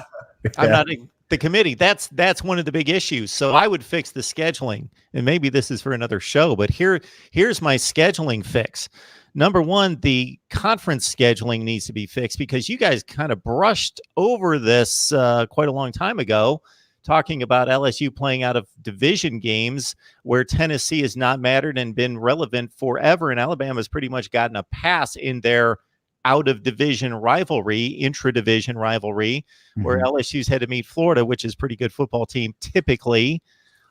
I'm not in the committee. That's one of the big issues. So I would fix the scheduling, and maybe this is for another show, but here's my scheduling fix. Number 1, the conference scheduling needs to be fixed because you guys kind of brushed over this quite a long time ago, talking about LSU playing out of division games where Tennessee has not mattered and been relevant forever, and Alabama's pretty much gotten a pass in their out-of-division rivalry, intra-division rivalry, where LSU's had to meet Florida, which is a pretty good football team typically.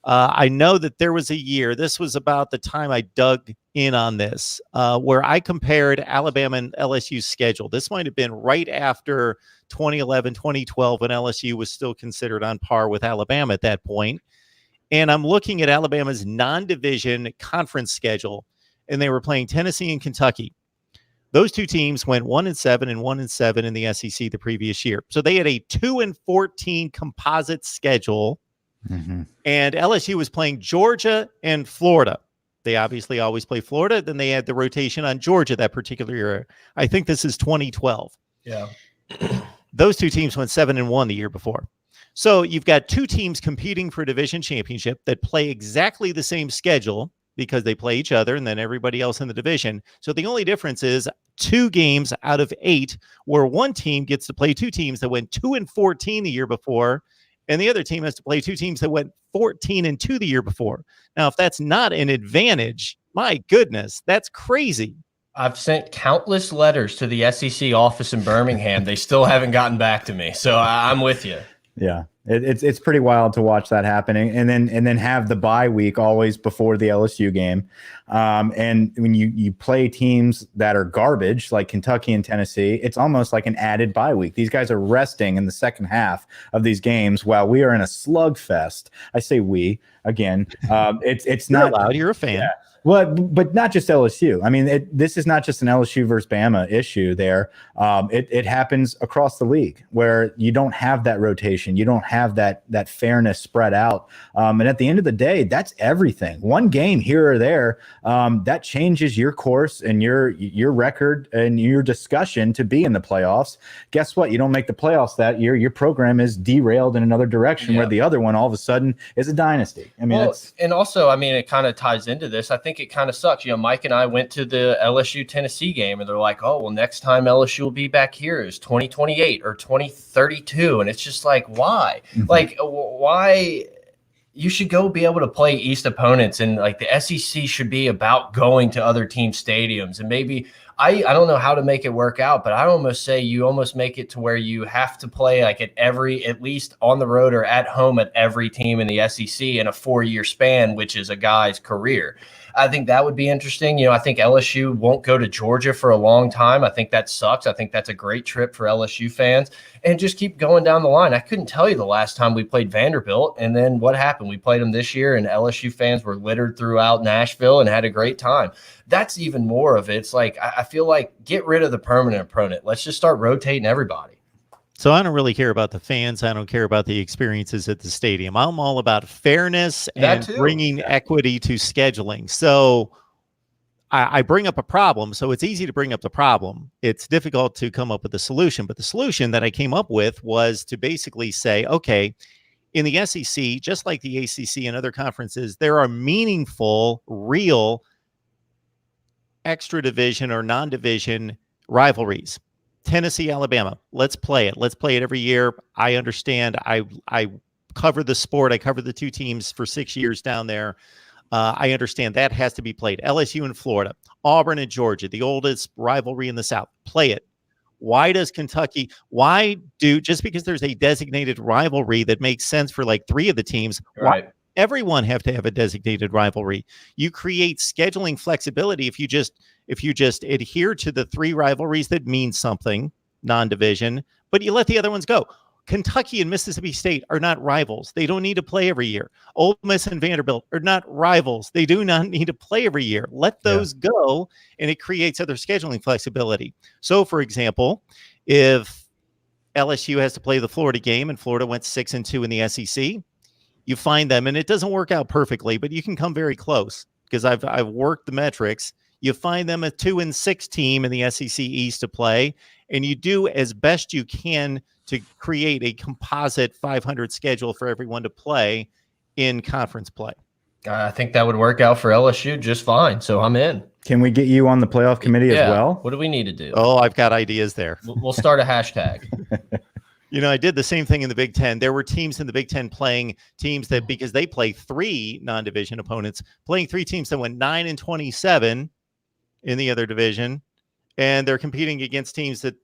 I know that there was a year, this was about the time I dug in on this, where I compared Alabama and LSU's schedule. This might have been right after 2011, 2012, when LSU was still considered on par with Alabama at that point. And I'm looking at Alabama's non-division conference schedule, and they were playing Tennessee and Kentucky. Those 2 teams went 1-7 and 1-7 in the SEC the previous year. So they had a 2-14 composite schedule. And LSU was playing Georgia and Florida. They obviously always play Florida. Then they had the rotation on Georgia that particular year. I think this is 2012. Yeah. Those 2 teams went 7-1 the year before. So you've got 2 teams competing for a division championship that play exactly the same schedule because they play each other and then everybody else in the division. So the only difference is 2 games out of 8 where 1 team gets to play 2 teams that went 2-14 the year before, and the other team has to play 2 teams that went 14-2 the year before. Now, if that's not an advantage, my goodness, that's crazy. I've sent countless letters to the SEC office in Birmingham. They still haven't gotten back to me. So I'm with you. Yeah, it's pretty wild to watch that happening, and then have the bye week always before the LSU game, and when you play teams that are garbage like Kentucky and Tennessee, it's almost like an added bye week. These guys are resting in the second half of these games while we are in a slugfest. I say we again. It's not allowed. You're a fan. Yeah. Well, but not just LSU. I mean, this is not just an LSU versus Bama issue there. It happens across the league where you don't have that rotation. You don't have that fairness spread out. And at the end of the day, that's everything. One game here or there, that changes your course and your record and your discussion to be in the playoffs. Guess what? You don't make the playoffs that year, your program is derailed in another direction where the other one all of a sudden is a dynasty. I mean, and also, I mean, it kind of ties into this. I think it kind of sucks. You know, Mike and I went to the LSU Tennessee game, and they're like, oh, well, next time LSU will be back here is 2028 or 2032. And it's just like, why? Like, why? You should go be able to play East opponents, and like the SEC should be about going to other team stadiums. And maybe I don't know how to make it work out, but I almost say you almost make it to where you have to play like at least on the road or at home at every team in the SEC in a 4-year span, which is a guy's career. I think that would be interesting. You know, I think LSU won't go to Georgia for a long time. I think that sucks. I think that's a great trip for LSU fans, and just keep going down the line. I couldn't tell you the last time we played Vanderbilt, and then what happened? We played them this year, and LSU fans were littered throughout Nashville and had a great time. That's even more of it. It's like, I feel like get rid of the permanent opponent. Let's just start rotating everybody. So I don't really care about the fans. I don't care about the experiences at the stadium. I'm all about fairness and bringing equity to scheduling. So I bring up a problem. So it's easy to bring up the problem. It's difficult to come up with a solution. But the solution that I came up with was to basically say, okay, in the SEC, just like the ACC and other conferences, there are meaningful, real extra division or non-division rivalries. Tennessee, Alabama. Let's play it. Let's play it every year. I understand. I cover the sport. I covered the two teams for 6 years down there. I understand that has to be played. LSU in Florida, Auburn and Georgia, the oldest rivalry in the South. Play it. Why does Kentucky, just because there's a designated rivalry that makes sense for like 3 of the teams, Right. why everyone have to have a designated rivalry? You create scheduling flexibility if you just adhere to the 3 rivalries that mean something, non-division, but you let the other ones go. Kentucky and Mississippi State are not rivals. They don't need to play every year. Ole Miss and Vanderbilt are not rivals. They do not need to play every year. Let those go, and it creates other scheduling flexibility. So, for example, if LSU has to play the Florida game and Florida went 6-2 in the SEC, you find them, and it doesn't work out perfectly, but you can come very close because I've worked the metrics. You find them a 2-6 team in the SEC East to play, and you do as best you can to create a composite 500 schedule for everyone to play in conference play. I think that would work out for LSU just fine. So I'm in. Can we get you on the playoff committee as well? What do we need to do? Oh, I've got ideas there. We'll start a hashtag. I did the same thing in the Big Ten. There were teams in the Big Ten playing teams that, because they play 3 non-division opponents, playing 3 teams that went 9-27 in the other division, and they're competing against teams that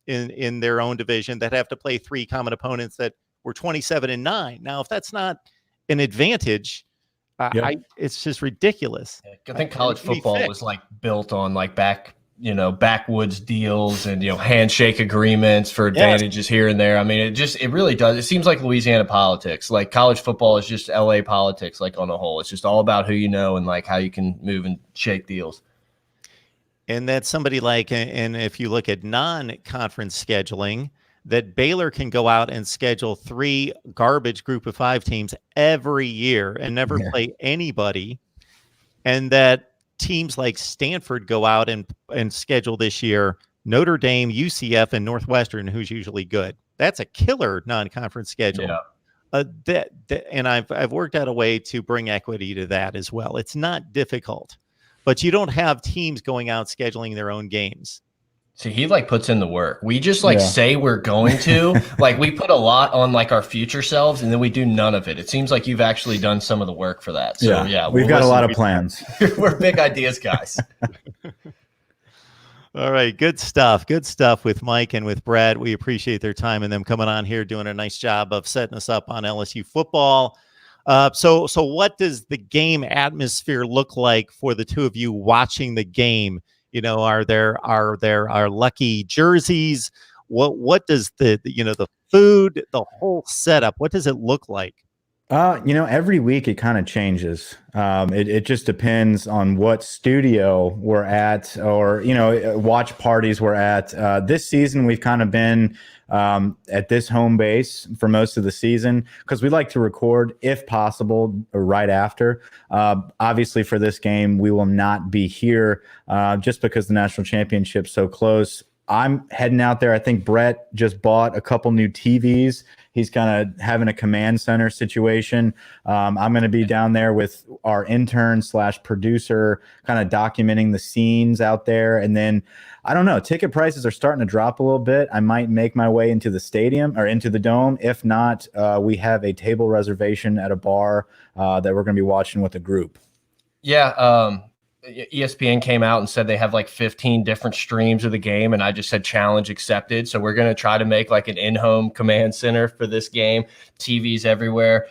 in their own division that have to play 3 common opponents that were 27-9. Now, if that's not an advantage, it's just ridiculous. I think college football was like built on like backwoods deals and handshake agreements for advantages here and there. I mean, it really does. It seems like Louisiana politics. Like college football is just LA politics, like on a whole. It's just all about who you know and like how you can move and shake deals. And that's somebody like, and if you look at non-conference scheduling, that Baylor can go out and schedule 3 garbage group of 5 teams every year and never play anybody. And that teams like Stanford go out and schedule this year Notre Dame, UCF, and Northwestern, who's usually good. That's a killer non-conference schedule. Yeah. And I've worked out a way to bring equity to that as well. It's not difficult, but you don't have teams going out scheduling their own games. See, he like puts in the work. We just say we're going to, like we put a lot on like our future selves and then we do none of it. It seems like you've actually done some of the work for that. So we've got a lot of plans. We're big ideas guys. All right. Good stuff. Good stuff with Mike and with Brad. We appreciate their time and them coming on here, doing a nice job of setting us up on LSU football. So what does the game atmosphere look like for the two of you watching the game? Are there lucky jerseys? What does the food, the whole setup, what does it look like? Every week it kind of changes. It just depends on what studio we're at or, watch parties we're at. This season, we've kind of been at this home base for most of the season because we like to record, if possible, right after. Obviously, for this game, we will not be here just because the national championship's so close. I'm heading out there. I think Brett just bought a couple new TVs. He's kind of having a command center situation. I'm going to be down there with our intern / producer, kind of documenting the scenes out there. And then, I don't know, ticket prices are starting to drop a little bit. I might make my way into the stadium or into the dome. If not, we have a table reservation at a bar that we're going to be watching with a group. Yeah. ESPN came out and said they have like 15 different streams of the game, and I just said challenge accepted. So we're going to try to make like an in-home command center for this game. TVs everywhere.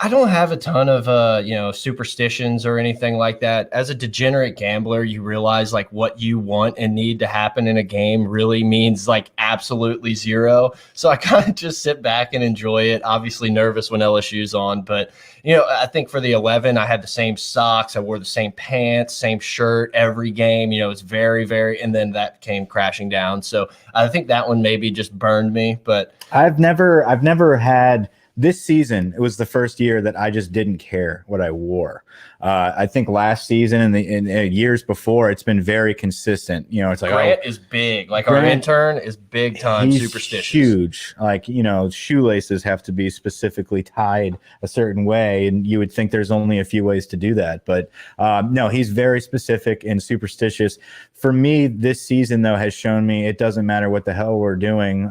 I don't have a ton of superstitions or anything like that. As a degenerate gambler, you realize like what you want and need to happen in a game really means like absolutely zero. So I kind of just sit back and enjoy it. Obviously nervous when LSU's on, but I think for the 11, I had the same socks. I wore the same pants, same shirt every game. It's very, very, and then that came crashing down. So I think that one maybe just burned me, but I've never had. This season, it was the first year that I just didn't care what I wore. I think last season and in years before, it's been very consistent. It's like Grant is big. Like Grant, our intern is big time superstitious. Huge. Like shoelaces have to be specifically tied a certain way, and you would think there's only a few ways to do that. But no, he's very specific and superstitious. for me, this season, though, has shown me it doesn't matter what the hell we're doing,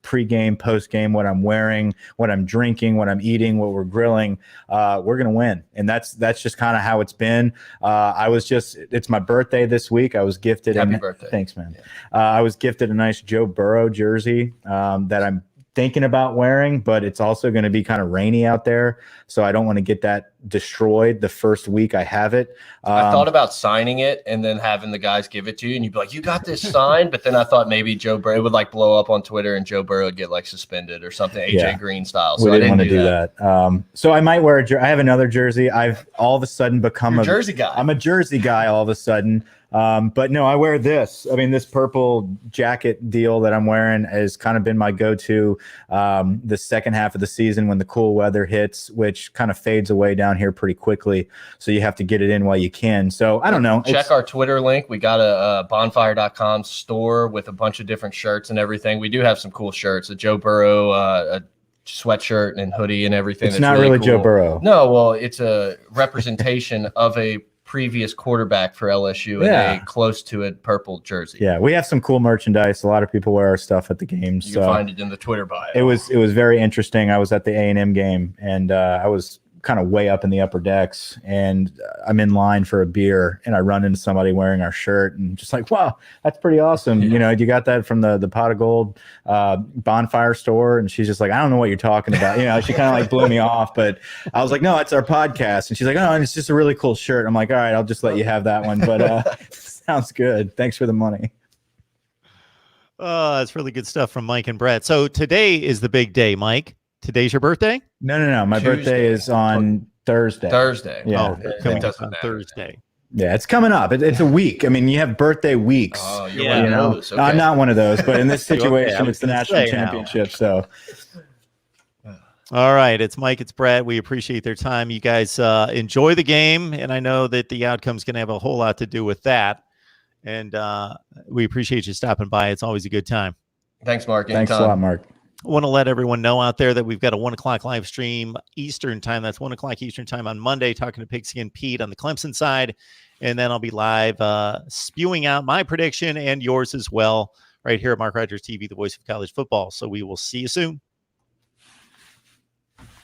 pre-game, post-game, what I'm wearing, what I'm drinking, what I'm eating, what we're grilling, we're going to win. And that's just kind of how it's been. It's my birthday this week. I was gifted. Happy birthday. Thanks, man. I was gifted a nice Joe Burrow jersey that I'm thinking about wearing, but it's also going to be kind of rainy out there, so I don't want to get that destroyed the first week I have it. I thought about signing it and then having the guys give it to you, and you'd be like, "You got this signed," but then I thought maybe Joe Burrow would like blow up on Twitter, and Joe Burrow would get like suspended or something, AJ Green style. So we didn't I want to do that. So I might wear I have another jersey. I've all of a sudden become a jersey guy. I'm a jersey guy all of a sudden. But no, I wear this. I mean, this purple jacket deal that I'm wearing has kind of been my go-to the second half of the season when the cool weather hits, which kind of fades away down here pretty quickly. So you have to get it in while you can. So I don't know. Check our Twitter link. We got a bonfire.com store with a bunch of different shirts and everything. We do have some cool shirts, a Joe Burrow, a sweatshirt and hoodie and everything. It's not really cool. Joe Burrow. No, well, it's a representation of a previous quarterback for LSU in a close to it purple jersey. Yeah, we have some cool merchandise. A lot of people wear our stuff at the games. You can find it in the Twitter bio. It was very interesting. I was at the A&M game, and I was kind of way up in the upper decks, and I'm in line for a beer, and I run into somebody wearing our shirt, and just like, wow, that's pretty awesome. You know, you got that from the Pot of Gold bonfire store, and she's just like, I don't know what you're talking about. You know, she kind of like blew me off, but I was like, no, it's our podcast, and she's like, oh, and it's just a really cool shirt. I'm like, all right, I'll just let you have that one, but sounds good. Thanks for the money. That's really good stuff from Mike and Brett. So today is the big day, Mike. Today's your birthday? No. My birthday is on Thursday. Yeah. Oh, coming up on Thursday. Yeah, it's coming up. It's a week. I mean, you have birthday weeks. Oh, you're one of those. Okay. No, I'm not one of those, but in this situation, it's the national championship. So, all right, it's Mike, it's Brett. We appreciate their time. You guys enjoy the game, and I know that the outcome's going to have a whole lot to do with that. And we appreciate you stopping by. It's always a good time. Thanks, Mark. Thanks a lot, Mark. I want to let everyone know out there that we've got a 1 o'clock live stream Eastern time. That's 1 o'clock Eastern time on Monday, talking to Pigskin Pete on the Clemson side. And then I'll be live spewing out my prediction and yours as well right here at Mark Rogers TV, the voice of college football. So we will see you soon.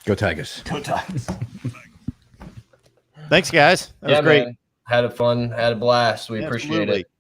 Go Tigers. Go Tigers. Thanks, guys. That was great. Man. Had a blast. We appreciate it.